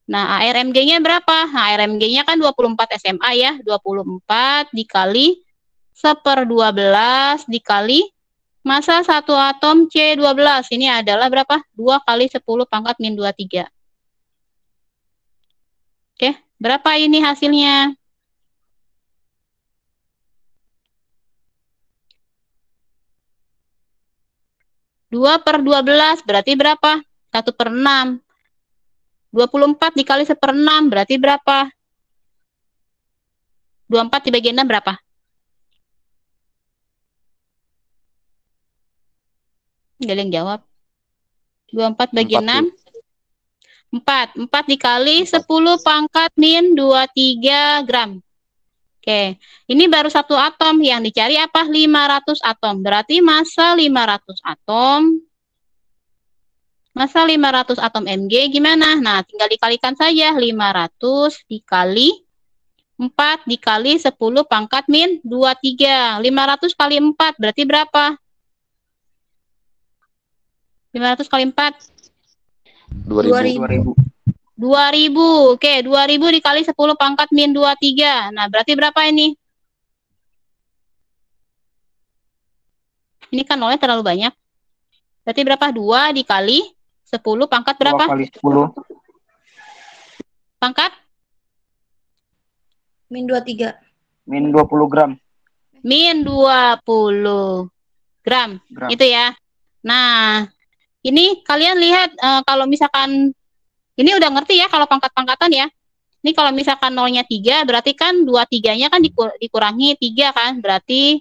Nah, ARMG-nya berapa? Nah, ARMG-nya kan 24 SMA ya. 24 dikali 1/12 dikali massa satu atom C12. Ini adalah berapa? 2 kali 10 pangkat min 23. Oke, berapa ini hasilnya? Dua per 12 berarti berapa? 1/6. 24 dikali 1/6 berarti berapa? 24 dibagi 6 berapa? Nggak ada yang jawab. 24 bagi 6. 4 dikali 10 pangkat min 23 gram. Oke, ini baru satu atom. Yang dicari apa? 500 atom. Berarti massa 500 atom. Massa 500 atom Mg gimana? Nah, tinggal dikalikan saja. 500 dikali 4 dikali 10 pangkat min 23. 500 kali 4 berarti berapa? 500 kali 4. 2000. 2000. Oke, 2000 dikali 10 pangkat min 23. Nah, berarti berapa ini? Ini kan nolnya terlalu banyak. Berarti berapa? 2 dikali 10 pangkat berapa? 2 kali 10. Pangkat? Min 23. Min 20 gram. Min 20. gram. Gram. Itu ya. Nah, ini kalian lihat kalau misalkan ini udah ngerti ya kalau pangkat-pangkatan ya. Ini kalau misalkan nolnya 3, berarti kan 23-nya kan dikurangi 3 kan, berarti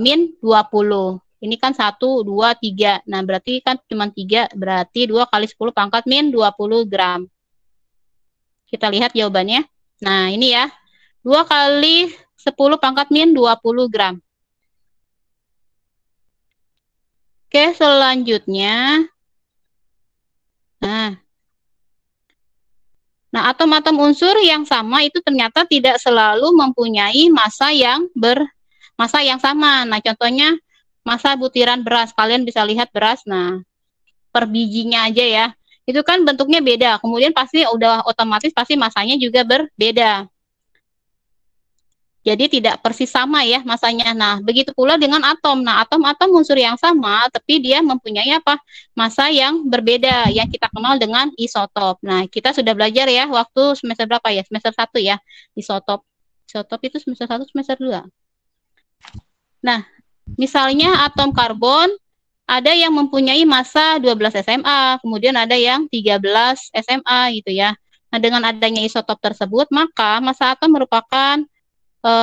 min 20. Ini kan 1, 2, 3. Nah, berarti kan cuma 3, berarti 2 kali 10 pangkat min 20 gram. Kita lihat jawabannya. Nah, ini ya. 2 kali 10 pangkat min 20 gram. Oke, selanjutnya. Nah, atom-atom unsur yang sama itu ternyata tidak selalu mempunyai massa yang sama. Nah, contohnya massa butiran beras. Kalian bisa lihat beras. Nah, per bijinya aja ya. Itu kan bentuknya beda. Kemudian pasti udah otomatis pasti massanya juga berbeda. Jadi tidak persis sama ya masanya. Nah, begitu pula dengan atom. Nah, atom-atom unsur yang sama, tapi dia mempunyai apa? Massa yang berbeda, yang kita kenal dengan isotop. Nah, kita sudah belajar ya waktu semester berapa ya? Semester 1 ya, isotop. Isotop itu semester 1, semester 2. Nah, misalnya atom karbon, ada yang mempunyai massa 12 SMA, kemudian ada yang 13 SMA gitu ya. Nah, dengan adanya isotop tersebut, maka massa atom merupakan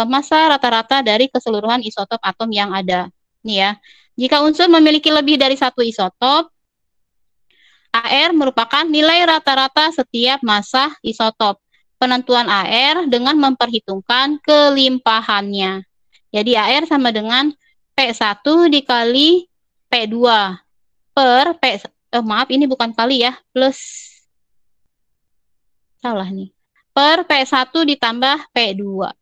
massa rata-rata dari keseluruhan isotop atom yang ada. Nih ya. Jika unsur memiliki lebih dari satu isotop, AR merupakan nilai rata-rata setiap massa isotop. Penentuan AR dengan memperhitungkan kelimpahannya. Jadi AR sama dengan P1 dikali P2 per P, maaf ini bukan kali ya, plus salah nih. Per P1 ditambah P2.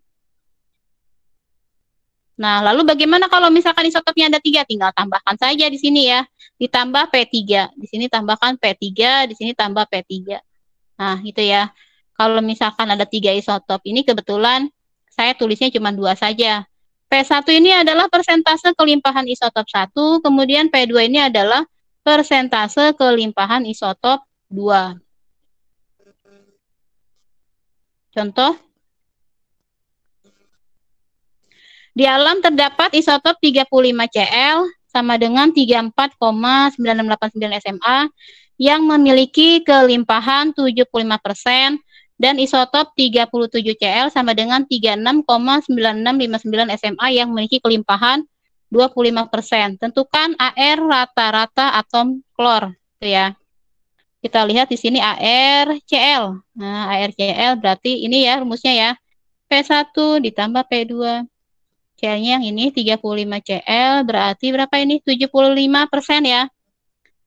Nah, lalu bagaimana kalau misalkan isotopnya ada 3? Tinggal tambahkan saja di sini ya. Ditambah P3. Di sini tambahkan P3, di sini tambah P3. Nah, itu ya. Kalau misalkan ada 3 isotop, ini kebetulan saya tulisnya cuma 2 saja. P1 ini adalah persentase kelimpahan isotop 1, kemudian P2 ini adalah persentase kelimpahan isotop 2. Contoh. Di alam terdapat isotop 35Cl sama dengan 34,9689 SMA yang memiliki kelimpahan 75% dan isotop 37Cl sama dengan 36,9659 SMA yang memiliki kelimpahan 25%. Tentukan AR rata-rata atom klor, itu ya. Kita lihat di sini ArCl. Nah, ArCl berarti ini ya rumusnya ya. P1 ditambah P2. Cl-nya yang ini 35Cl berarti berapa ini? 75% ya.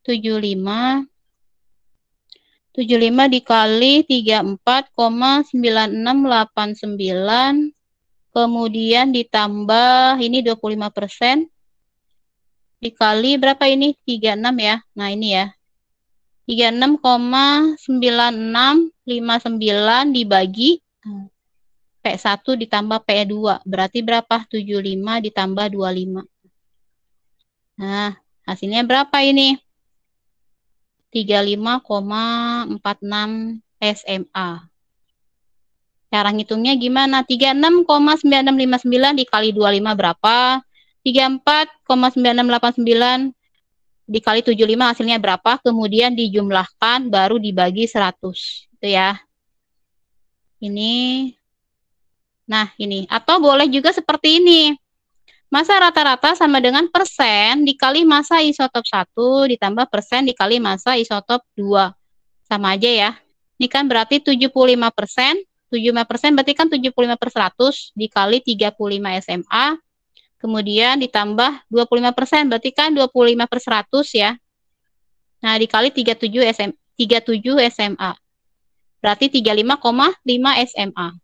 75 dikali 34,9689 kemudian ditambah ini 25% dikali berapa ini? 36 ya. Nah, ini ya. 36,9659 dibagi P1 ditambah P2. Berarti berapa? 75 ditambah 25. Nah, hasilnya berapa ini? 35,46 SMA. Cara ngitungnya gimana? 36,9659 dikali 25 berapa? 34,9689 dikali 75 hasilnya berapa? Kemudian dijumlahkan baru dibagi 100. Itu ya. Ini. Nah, ini. Atau boleh juga seperti ini. Massa rata-rata sama dengan persen dikali massa isotop 1 ditambah persen dikali massa isotop 2. Sama aja ya. Ini kan berarti 75%. 75% berarti kan 75/100 dikali 35 SMA. Kemudian ditambah 25% berarti kan 25/100 ya. Nah, dikali 37 SMA. Berarti 35,5 SMA.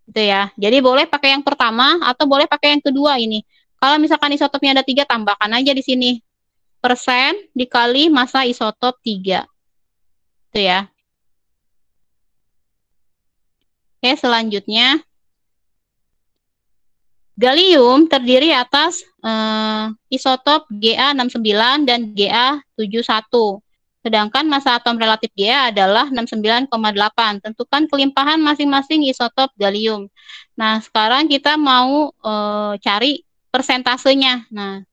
Gitu ya. Jadi boleh pakai yang pertama atau boleh pakai yang kedua ini. Kalau misalkan isotopnya ada 3, tambahkan aja di sini. Persen dikali massa isotop 3. Itu ya. Oke, selanjutnya. Gallium terdiri atas isotop Ga69 dan Ga71. Sedangkan massa atom relatif Ga adalah 69,8. Tentukan kelimpahan masing-masing isotop gallium. Nah, sekarang kita mau cari persentasenya. Nah,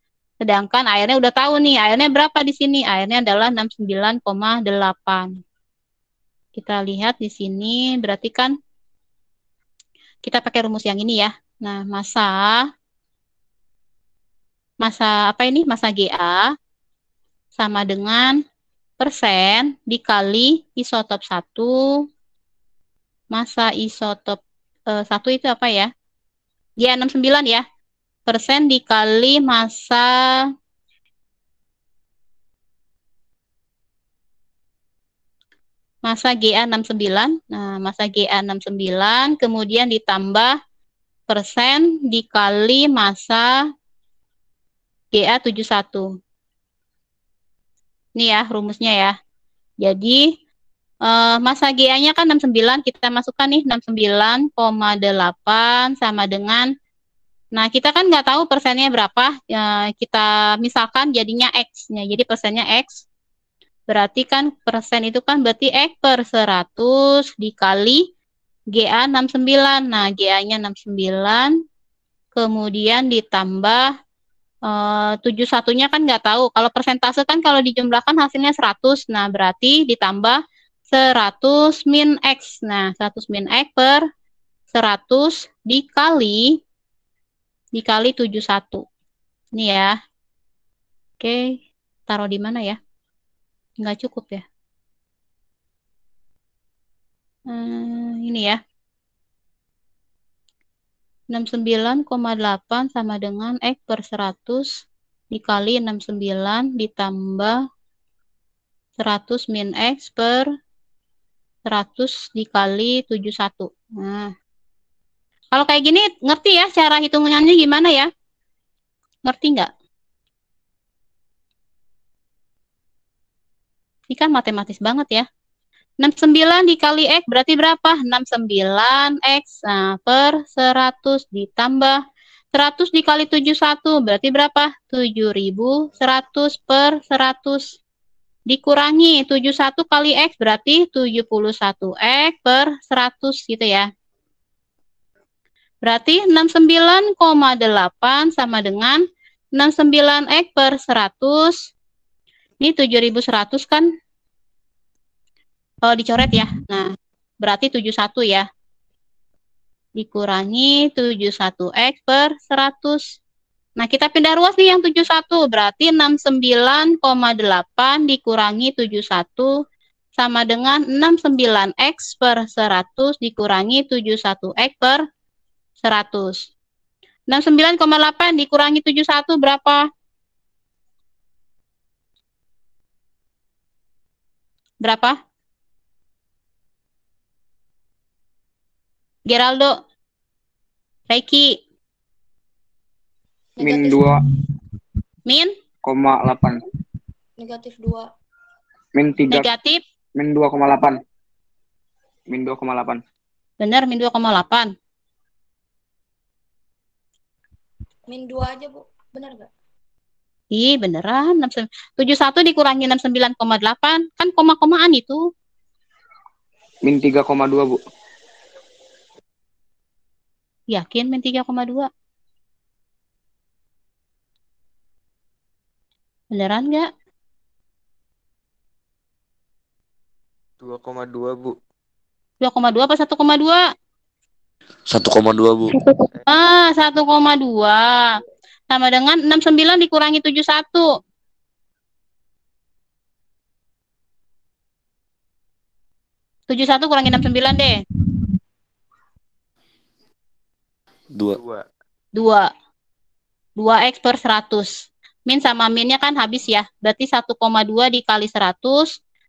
Sedangkan airnya udah tahu nih, airnya berapa di sini? Airnya adalah 69,8. Kita lihat di sini, berarti kan kita pakai rumus yang ini ya. Nah, massa apa ini? Massa GA sama dengan persen dikali isotop 1. Massa isotop 1 itu apa ya? G69 ya. Persen dikali massa GA69. Nah, massa GA69 kemudian ditambah persen dikali massa GA71. Ini ya rumusnya ya. Jadi massa GA-nya kan 69, kita masukkan nih 69,8 sama dengan, nah kita kan nggak tahu persennya berapa, ya, kita misalkan jadinya X-nya, jadi persennya X, berarti kan persen itu kan berarti X per 100 dikali GA69, nah GA-nya 69, kemudian ditambah 71-nya kan nggak tahu, kalau persentase kan kalau dijumlahkan hasilnya 100, nah berarti ditambah 100 min X. Nah, 100 min X per 100 dikali 71. Ini ya. Oke, taruh di mana ya? Nggak cukup ya. Ini ya. 69,8 sama dengan X per 100 dikali 69 ditambah 100 min X per 100 dikali 71. Nah, kalau kayak gini ngerti ya cara hitungannya gimana ya? Ngerti nggak? Ini kan matematis banget ya. 69 dikali X berarti berapa? 69X per 100 ditambah 100 dikali 71 berarti berapa? 7.100 per 100 dikurangi 71 kali X berarti 71X per 100 gitu ya. Berarti 69,8 sama dengan 69X per 100. Ini 7.100 kan dicoret ya. Nah, berarti 71 ya. Dikurangi 71X per 100. Nah, kita pindah ruas nih yang 71. Berarti 69,8 dikurangi 71 sama dengan 69X per 100 dikurangi 71X per 100. 69,8 dikurangi 71 berapa? Berapa? Geraldo. Reiki. Min Negatif 2,8. Min? negatif 2. Min 3. Negatif. Min 2,8. Min 2,8. Benar, min 2,8. Min 2 aja, Bu. Benar nggak? Ih, beneran. 71 dikurangi 69,8. Kan koma-komaan itu. Min 3,2, Bu. Yakin min 3,2? Beneran nggak? 2,2, Bu. 2,2 apa 1,2? 1,2, Bu. 1,2. Sama dengan 69 dikurangi 71. 71 kurangi 69 deh. 2. 2. 2X per 100. Min sama minnya kan habis ya. Berarti 1,2 dikali 100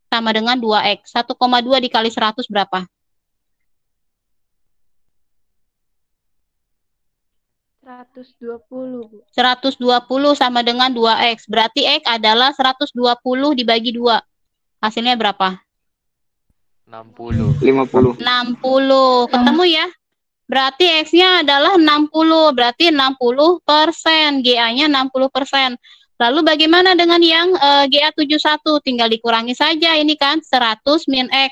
sama dengan 2X. 1,2 dikali 100 berapa? 120, Bu. 120 sama dengan 2X. Berarti X adalah 120 dibagi 2. Hasilnya berapa? 60. 50. 60. Ketemu ya? Berarti X-nya adalah 60. Berarti 60%. GA-nya 60%. Lalu bagaimana dengan yang GA71? Tinggal dikurangi saja ini kan. 100 min X.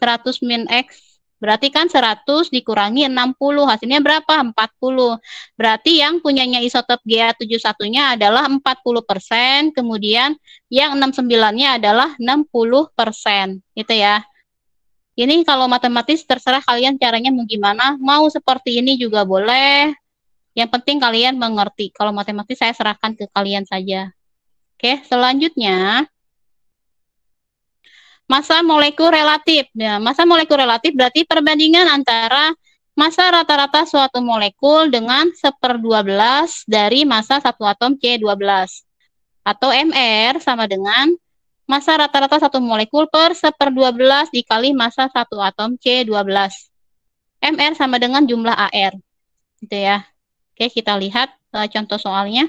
100 min X Berarti kan 100 dikurangi 60, hasilnya berapa? 40. Berarti yang punyanya isotop Ga71-nya adalah 40%, kemudian yang 69-nya adalah 60%. Gitu ya. Ini kalau matematis terserah kalian caranya mau gimana. Mau seperti ini juga boleh. Yang penting kalian mengerti. Kalau matematis saya serahkan ke kalian saja. Oke, selanjutnya massa molekul relatif. Nah, massa molekul relatif berarti perbandingan antara massa rata-rata suatu molekul dengan 1/12 dari massa satu atom C12. Atau MR sama dengan massa rata-rata satu molekul per 1/12 dikali massa satu atom C12. MR sama dengan jumlah AR. Gitu ya. Oke, kita lihat contoh soalnya.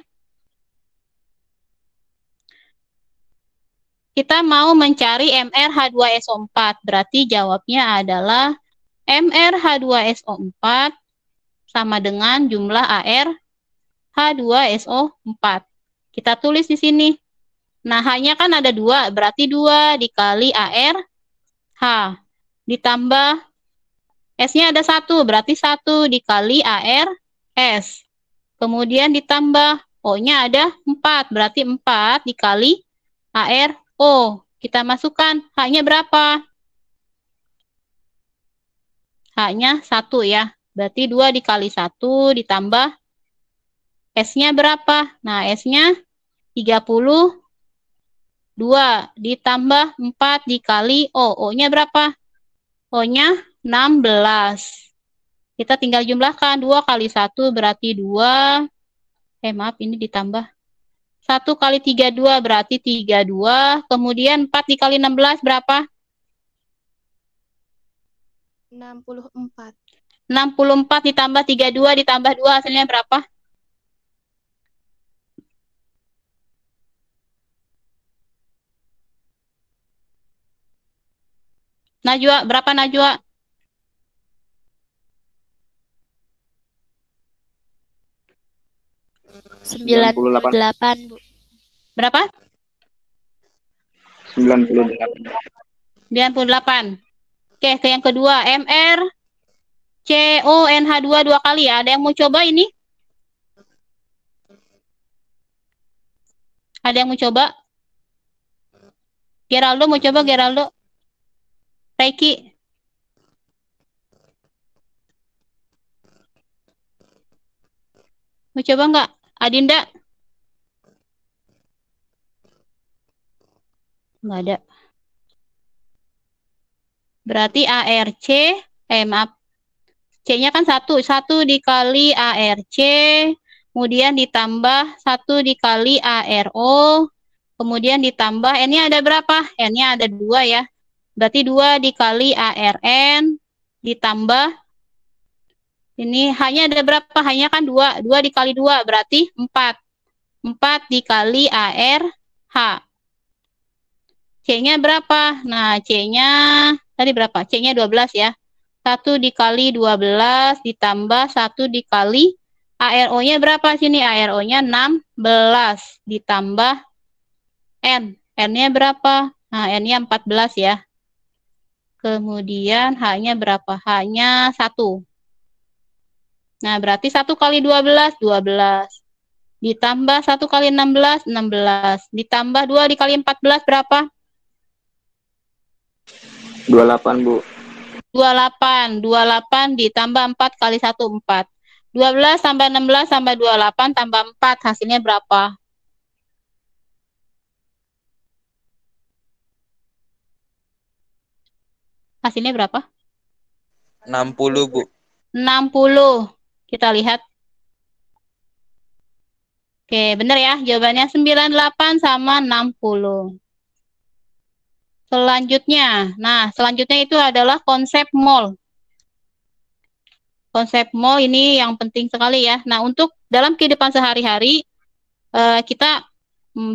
Kita mau mencari MrH2SO4, berarti jawabnya adalah MrH2SO4 sama dengan jumlah AR H2SO4. Kita tulis di sini. Nah, H-nya kan ada 2, berarti 2 dikali AR H. Ditambah S-nya ada 1, berarti 1 dikali AR S. Kemudian ditambah O-nya ada 4, berarti 4 dikali AR O. Kita masukkan. H-nya berapa? H-nya 1 ya. Berarti 2 dikali 1 ditambah S-nya berapa? Nah, S-nya 32 ditambah 4 dikali O. O-nya berapa? O-nya 16. Kita tinggal jumlahkan. 2 kali 1 berarti 2. Maaf, ini ditambah. 1 kali 32 berarti 32. Kemudian 4 dikali 16 berapa? 64. 64 ditambah 32 ditambah 2 hasilnya berapa? Najwa, berapa Najwa? 98, Bu. Berapa? 98. 98. Oke, ke yang kedua, MR CONH2 2 kali ya. Ada yang mau coba ini? Ada yang mau coba? Geraldo mau coba, Geraldo? Reiki? Mau coba nggak? Adinda? Nggak ada. Berarti ARC, maaf. C-nya kan 1. 1 dikali ARC, kemudian ditambah 1 dikali ARO, kemudian ditambah N-nya ada berapa? N-nya ada 2 ya. Berarti 2 dikali ARN, ditambah, ini H-nya ada berapa? H-nya kan 2. 2 dikali 2, berarti 4. 4 dikali ARH. C-nya berapa? Nah, C-nya tadi berapa? C-nya 12 ya. 1 dikali 12 ditambah 1 dikali ARO-nya berapa sini? ARO-nya 16 ditambah N. N-nya berapa? Nah, N-nya 14 ya. Kemudian H-nya berapa? H-nya 1. Nah, berarti 1 kali 12, 12. Ditambah 1 kali 16, 16. Ditambah 2 dikali 14 berapa? 28, Bu. 28. 28 ditambah 4 kali 1, 4. 12 tambah 16 tambah 28 tambah 4. Hasilnya berapa? Hasilnya berapa? 60, Bu. 60. Kita lihat. Oke, benar ya. Jawabannya 98 sama 60. Selanjutnya. Nah, selanjutnya itu adalah konsep mol. Konsep mol ini yang penting sekali ya. Nah, untuk dalam kehidupan sehari-hari, kita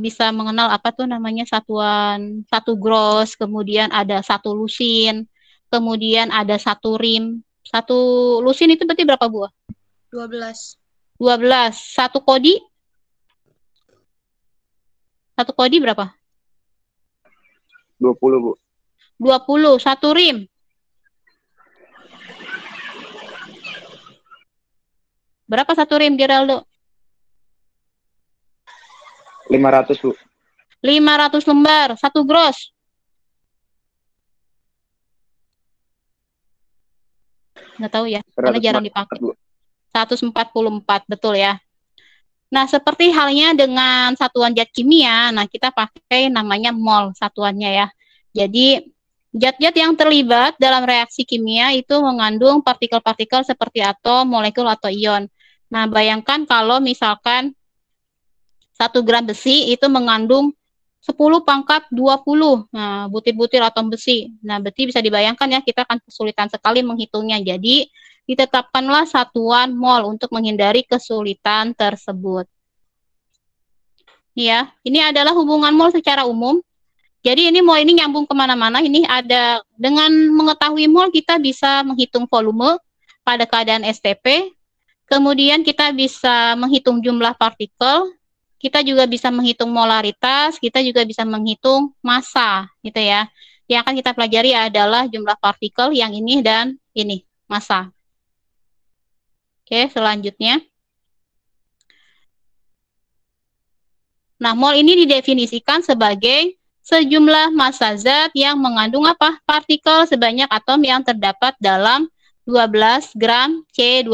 bisa mengenal apa tuh namanya satuan, 1 gross, kemudian ada 1 lusin, kemudian ada 1 rim. 1 lusin itu berarti berapa buah? 12. 12. 1 kodi? 1 kodi berapa? 20, Bu. 20. 1 rim? Berapa satu rim, Geraldo? 500, Bu. 500 lembar. Satu gross. Nggak tahu ya, karena jarang dipakai. 144, betul ya. Nah, seperti halnya dengan satuan zat kimia, nah kita pakai namanya mol satuannya ya. Jadi, zat-zat yang terlibat dalam reaksi kimia itu mengandung partikel-partikel seperti atom, molekul, atau ion. Nah, bayangkan kalau misalkan 1 gram besi itu mengandung 10⁻20. Nah, butir-butir atom besi. Nah, berarti bisa dibayangkan ya, kita akan kesulitan sekali menghitungnya. Jadi, ditetapkanlah satuan mol untuk menghindari kesulitan tersebut. Ya, ini adalah hubungan mol secara umum. Jadi ini mol ini nyambung kemana-mana. Ini ada, dengan mengetahui mol kita bisa menghitung volume pada keadaan STP. Kemudian kita bisa menghitung jumlah partikel. Kita juga bisa menghitung molaritas. Kita juga bisa menghitung massa, gitu ya. Yang akan kita pelajari adalah jumlah partikel yang ini dan ini, massa. Oke, selanjutnya. Nah, mol ini didefinisikan sebagai sejumlah massa zat yang mengandung apa? Partikel sebanyak atom yang terdapat dalam 12 gram C12.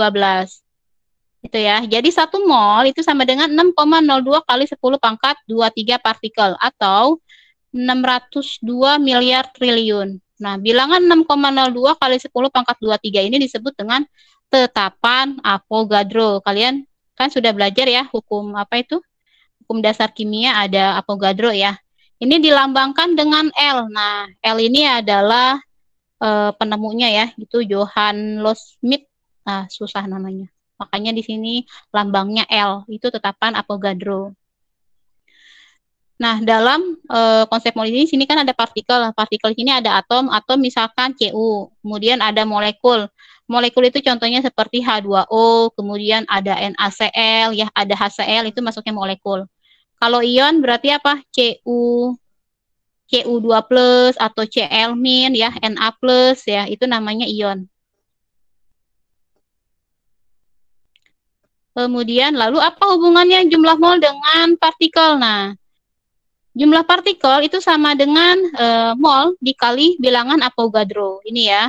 Itu ya. Jadi 1 mol itu sama dengan 6,02 kali 10⁻23 partikel atau 602 miliar triliun. Nah, bilangan 6,02 kali 10⁻23 ini disebut dengan tetapan Avogadro. Kalian kan sudah belajar ya hukum apa itu? Hukum dasar kimia ada Avogadro ya. Ini dilambangkan dengan L. Nah, L ini adalah penemunya ya, itu Johann Loschmidt. Nah, susah namanya. Makanya di sini lambangnya L, itu tetapan Avogadro. Nah, dalam konsep mol ini sini kan ada partikel. Partikel ini ada atom misalkan Cu. Kemudian ada molekul. Molekul itu contohnya seperti H2O, kemudian ada NaCl ya, ada HCl itu masuknya molekul. Kalau ion berarti apa? Cu2+ atau Cl- ya, Na+ ya, itu namanya ion. Kemudian lalu apa hubungannya jumlah mol dengan partikel? Nah, jumlah partikel itu sama dengan mol dikali bilangan Avogadro. Ini ya.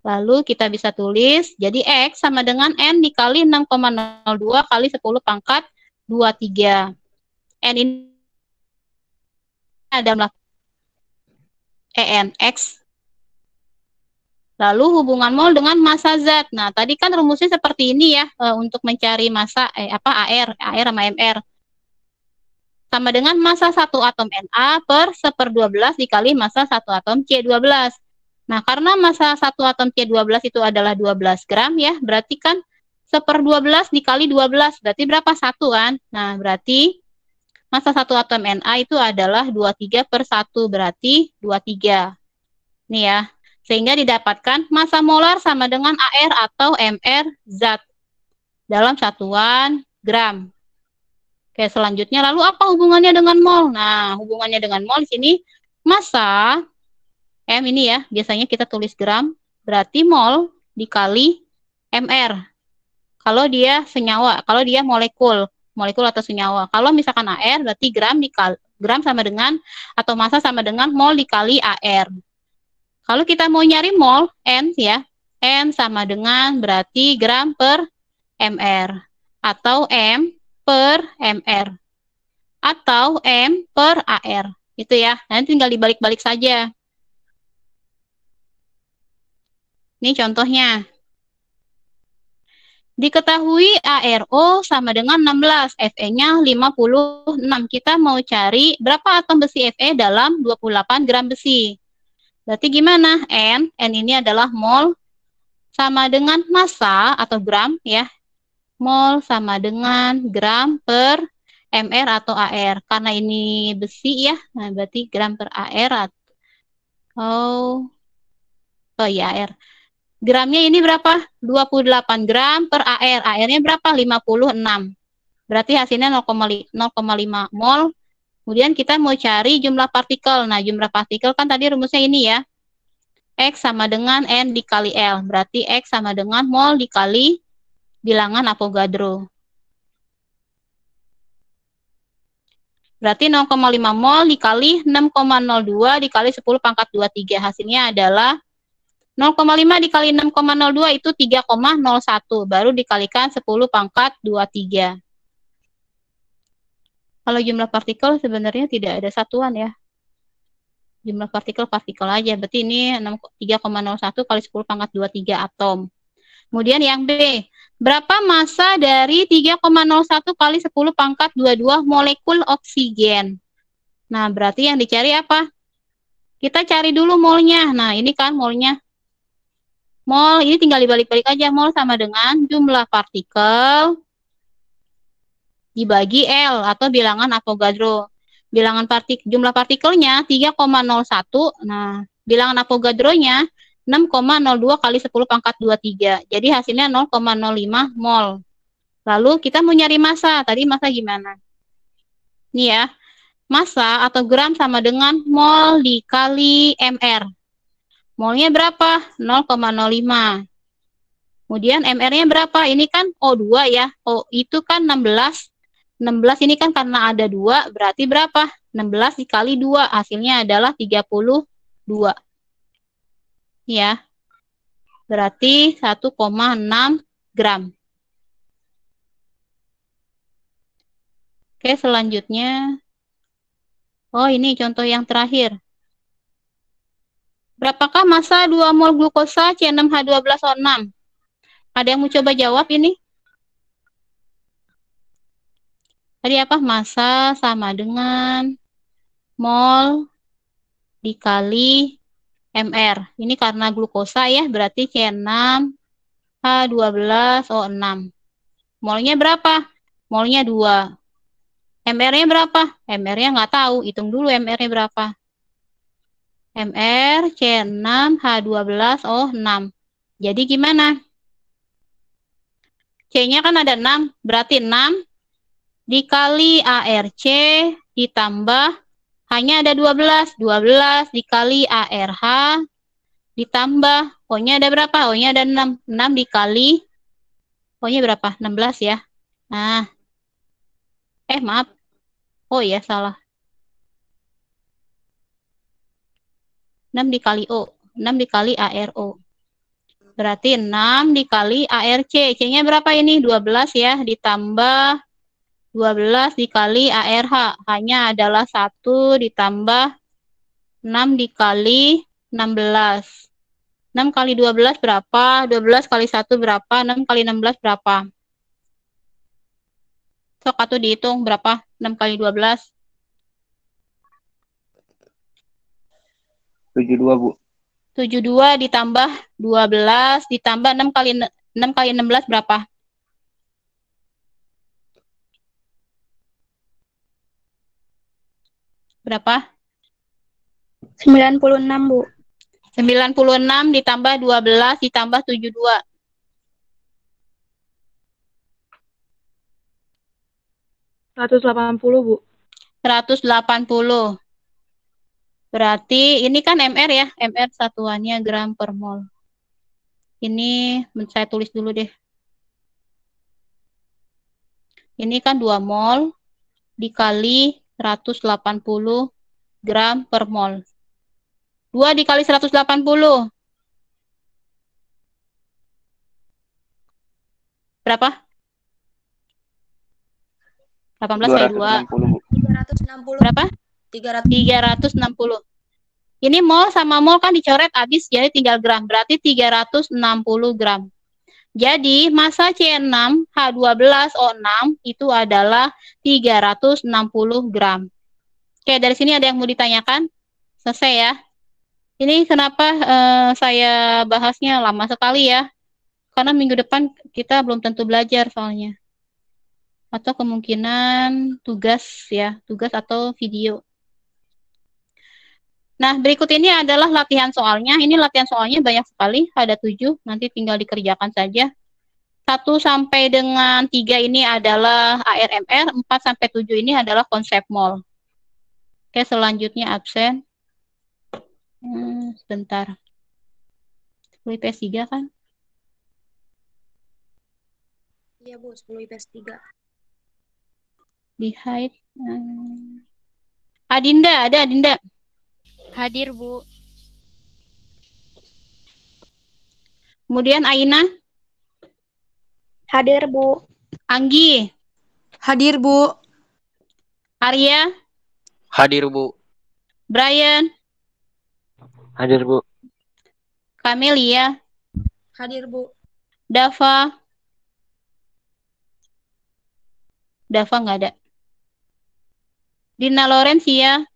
Lalu kita bisa tulis, jadi X sama dengan N dikali 6,02 kali 10⁻23. N ini adalah X. Lalu hubungan mol dengan massa zat. Nah, tadi kan rumusnya seperti ini ya, untuk mencari massa AR sama MR. Sama dengan massa 1 atom Na per 1/12 dikali massa 1 atom C12. Nah, karena massa 1 atom C12 itu adalah 12 gram ya, berarti kan 1/12 dikali 12, berarti berapa? 1 kan? Nah, berarti massa 1 atom Na itu adalah 23/1, berarti 23. Nih ya, sehingga didapatkan massa molar sama dengan AR atau MR zat dalam satuan gram. Oke, selanjutnya lalu apa hubungannya dengan mol? Nah, hubungannya dengan mol di sini massa M ini ya, biasanya kita tulis gram, berarti mol dikali MR. Kalau dia senyawa, kalau dia molekul atau senyawa. Kalau misalkan AR berarti gram sama dengan atau massa sama dengan mol dikali AR. Kalau kita mau nyari mol N ya, N sama dengan berarti gram per MR atau M per MR atau M per AR. Itu ya. Nanti tinggal dibalik-balik saja. Ini contohnya. Diketahui ARO sama dengan 16, Fe-nya 56. Kita mau cari berapa atom besi Fe dalam 28 gram besi. Berarti gimana? N ini adalah mol sama dengan massa atau gram ya. Mol sama dengan gram per MR atau AR. Karena ini besi ya, nah berarti gram per AR atau ya AR. Gramnya ini berapa? 28 gram per AR. AR-nya berapa? 56. Berarti hasilnya 0,5 mol. Kemudian kita mau cari jumlah partikel. Nah, jumlah partikel kan tadi rumusnya ini ya. X sama dengan N dikali L. Berarti X sama dengan mol dikali bilangan Avogadro. Berarti 0,5 mol dikali 6,02 dikali 10 pangkat 23. Hasilnya adalah 0,5 dikali 6,02 itu 3,01. Baru dikalikan 10 pangkat 23. Kalau jumlah partikel sebenarnya tidak ada satuan ya. Jumlah partikel aja. Berarti ini 3,01 kali 10 pangkat 23 atom. Kemudian yang B. Berapa massa dari 3,01 kali 10 pangkat 22 molekul oksigen? Nah, berarti yang dicari apa? Kita cari dulu molnya. Nah, ini kan molnya. Mol, ini tinggal dibalik-balik aja. Mol sama dengan jumlah partikel dibagi L atau bilangan Avogadro. Jumlah partikelnya 3,01. Nah, bilangan Avogadronya 6,02 kali 10 pangkat 23. Jadi hasilnya 0,05 mol. Lalu kita mau nyari massa. Tadi massa gimana? Nih ya. Massa atau gram sama dengan mol dikali mr. Molnya berapa? 0,05. Kemudian mr-nya berapa? Ini kan O2 ya. O itu kan 16. 16 ini kan karena ada 2, berarti berapa? 16 dikali 2, hasilnya adalah 32. Ya. Berarti 1,6 gram. Oke, selanjutnya. Oh, ini contoh yang terakhir. Berapakah massa 2 mol glukosa C6H12O6? Ada yang mau coba jawab ini? Tadi apa? Massa sama dengan mol dikali mr. Ini karena glukosa ya, berarti C6H12O6. Molnya berapa? Molnya 2. MR-nya berapa? MR-nya nggak tahu, hitung dulu MR-nya berapa. MR C6H12O6. Jadi gimana? C-nya kan ada 6, berarti 6 dikali ARC ditambah hanya ada 12. 12 dikali ARH ditambah O-nya ada berapa? O-nya ada 6. 6 dikali O-nya berapa? 16 ya. Nah. Maaf. Oh ya, salah. 6 dikali O. 6 dikali ARO. Berarti 6 dikali ARC. C-nya berapa ini? 12 ya. Ditambah 12 dikali ARH. Hanya adalah 1 ditambah 6 dikali 16. 6 kali 12 berapa? 12 kali 1 berapa? 6 kali 16 berapa? Sok atau dihitung berapa? 6 kali 12. 72, Bu. 72 ditambah 12 ditambah 6 kali 16 berapa? Berapa? 96, Bu. 96 ditambah 12 ditambah 72. 180, Bu. 180. Berarti ini kan MR ya. MR satuannya gram per mol. Ini saya tulis dulu deh. Ini kan 2 mol dikali 180 gram per mol. 2 dikali 180. Berapa? 18 kali 2. 360. Berapa? 360. Ini mol sama mol kan dicoret habis, jadi tinggal gram. Berarti 360 gram. Jadi massa C6H12O6 itu adalah 360 gram. Oke, dari sini ada yang mau ditanyakan? Selesai ya. Ini kenapa saya bahasnya lama sekali ya? Karena minggu depan kita belum tentu belajar soalnya. Atau kemungkinan tugas ya, tugas atau video. Nah, berikut ini adalah latihan soalnya. Ini latihan soalnya banyak sekali, ada 7, nanti tinggal dikerjakan saja. 1 sampai dengan 3 ini adalah ARMR, 4 sampai 7 ini adalah konsep mol. Oke, selanjutnya absen. Sebentar. IPS 3 kan? Iya, Bu. 10 IPS 3. Di hide. Adinda, ada Adinda. Hadir, Bu. Kemudian Aina, Hadir, Bu. Anggi, Hadir, Bu. Arya, Hadir, Bu. Brian, Hadir, Bu. Kamelia, Hadir, Bu. Dava. Dava nggak ada. Dina Lorencia,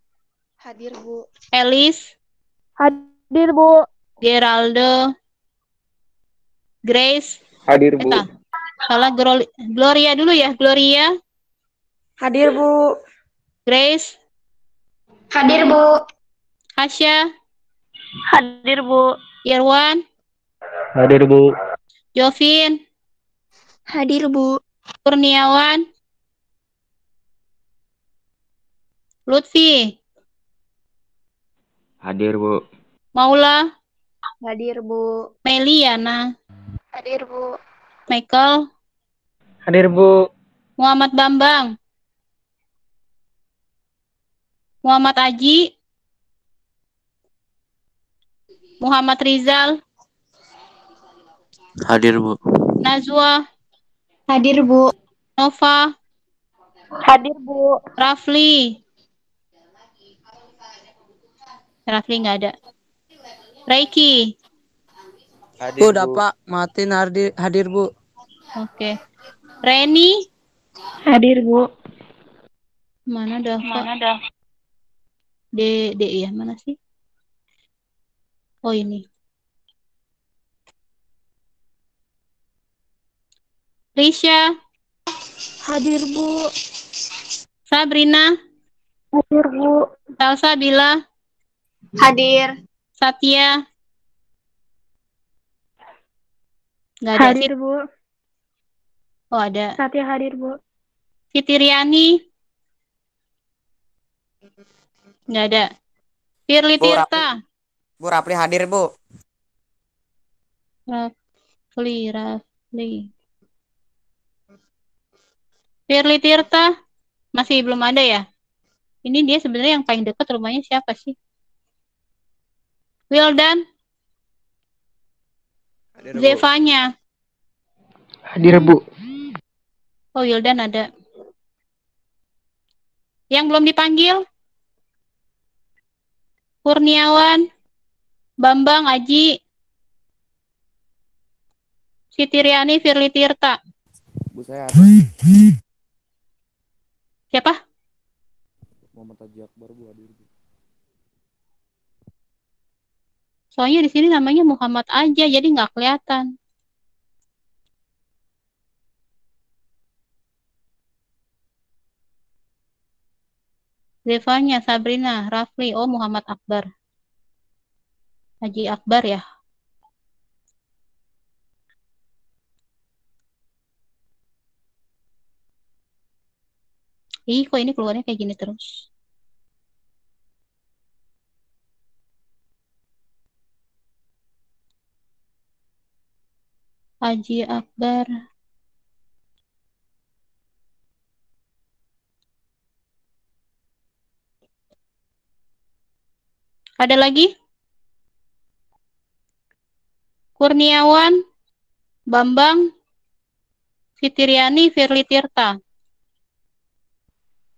Hadir, Bu. Elis, Hadir, Bu. Geraldo, Grace, Hadir, Bu. salah Gloria dulu ya, Gloria, Hadir, Bu. Grace, Hadir, Bu. Hasya, Hadir, Bu. Irwan, Hadir, Bu. Jovin, Hadir, Bu. Kurniawan, Lutfi, Hadir, Bu. Maula, Hadir, Bu. Meliana, Hadir, Bu. Michael, Hadir, Bu. Muhammad Bambang, Muhammad Aji, Muhammad Rizal, Hadir, Bu. Nazwa, Hadir, Bu. Nova, Hadir, Bu. Rafli. Rafli nggak ada. Reiki. Hadir, Bu, Bu. dapat Martin hadir, Bu. Oke. Reni. Hadir, Bu. Mana Dava? D ya, mana sih? Oh, ini. Risha. Hadir, Bu. Sabrina. Hadir, Bu. Salsabila. Hadir. Satya. Nggak ada. Hadir, Bu. Oh, ada. Satya hadir, Bu. Siti Riani. Nggak ada. Firly Bu, Tirta. Bu, Rapli hadir, Bu. Rafli. Firly Tirta. Masih belum ada ya? Ini dia sebenarnya yang paling dekat rumahnya siapa sih? Wildan. Hadir, Bu. Zevanya. Hadir, Bu. Oh, Wildan ada. Yang belum dipanggil? Kurniawan, Bambang, Aji, Siti Riani, Firly Tirta. Bu, saya ada. Siapa? Muhammad Haji Akbar, Bu, hadir, Bu. Soalnya di sini namanya Muhammad aja, jadi nggak kelihatan. Zevanya, Sabrina, Rafli, oh Muhammad Akbar. Haji Akbar ya. Ih, kok ini keluarnya kayak gini terus? Haji Akbar. Ada lagi? Kurniawan, Bambang, Siti Riani, Firly Tirta.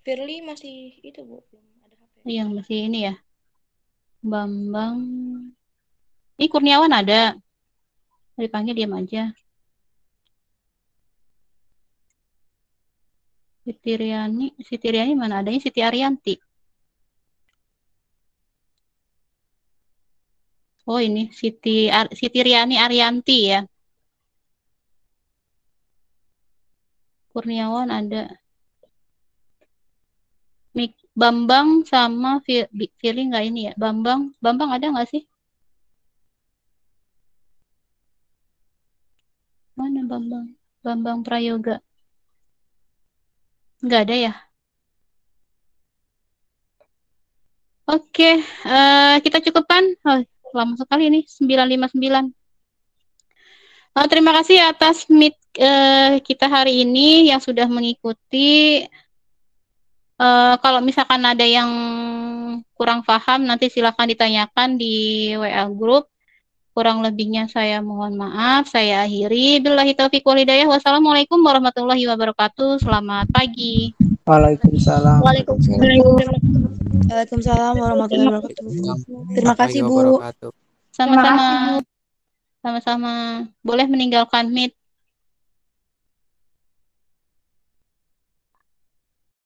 Firly masih itu, Bu. Belum ada HP. Yang masih ini ya. Bambang. Ini Kurniawan ada. Dipanggil diam aja. Siti Riani mana adanya? Siti Arianti. Oh, ini Siti Riani Arianti ya. Kurniawan ada. Bambang sama Firly nggak ini ya? Bambang ada nggak sih? Mana Bambang? Bambang Prayoga. Nggak ada ya? Oke, kita cukupkan. Oh, lama sekali ini, 959. Terima kasih atas meet kita hari ini yang sudah mengikuti. Kalau misalkan ada yang kurang paham, nanti silakan ditanyakan di WA Group. Kurang lebihnya saya mohon maaf. Saya akhiri. Billahi taufiq wal hidayah. Wassalamualaikum warahmatullahi wabarakatuh. Selamat pagi. Waalaikumsalam. Waalaikumsalam warahmatullahi wabarakatuh. Terima kasih, Bu. Wabarakatuh. Sama-sama. Sama-sama. Boleh meninggalkan meet.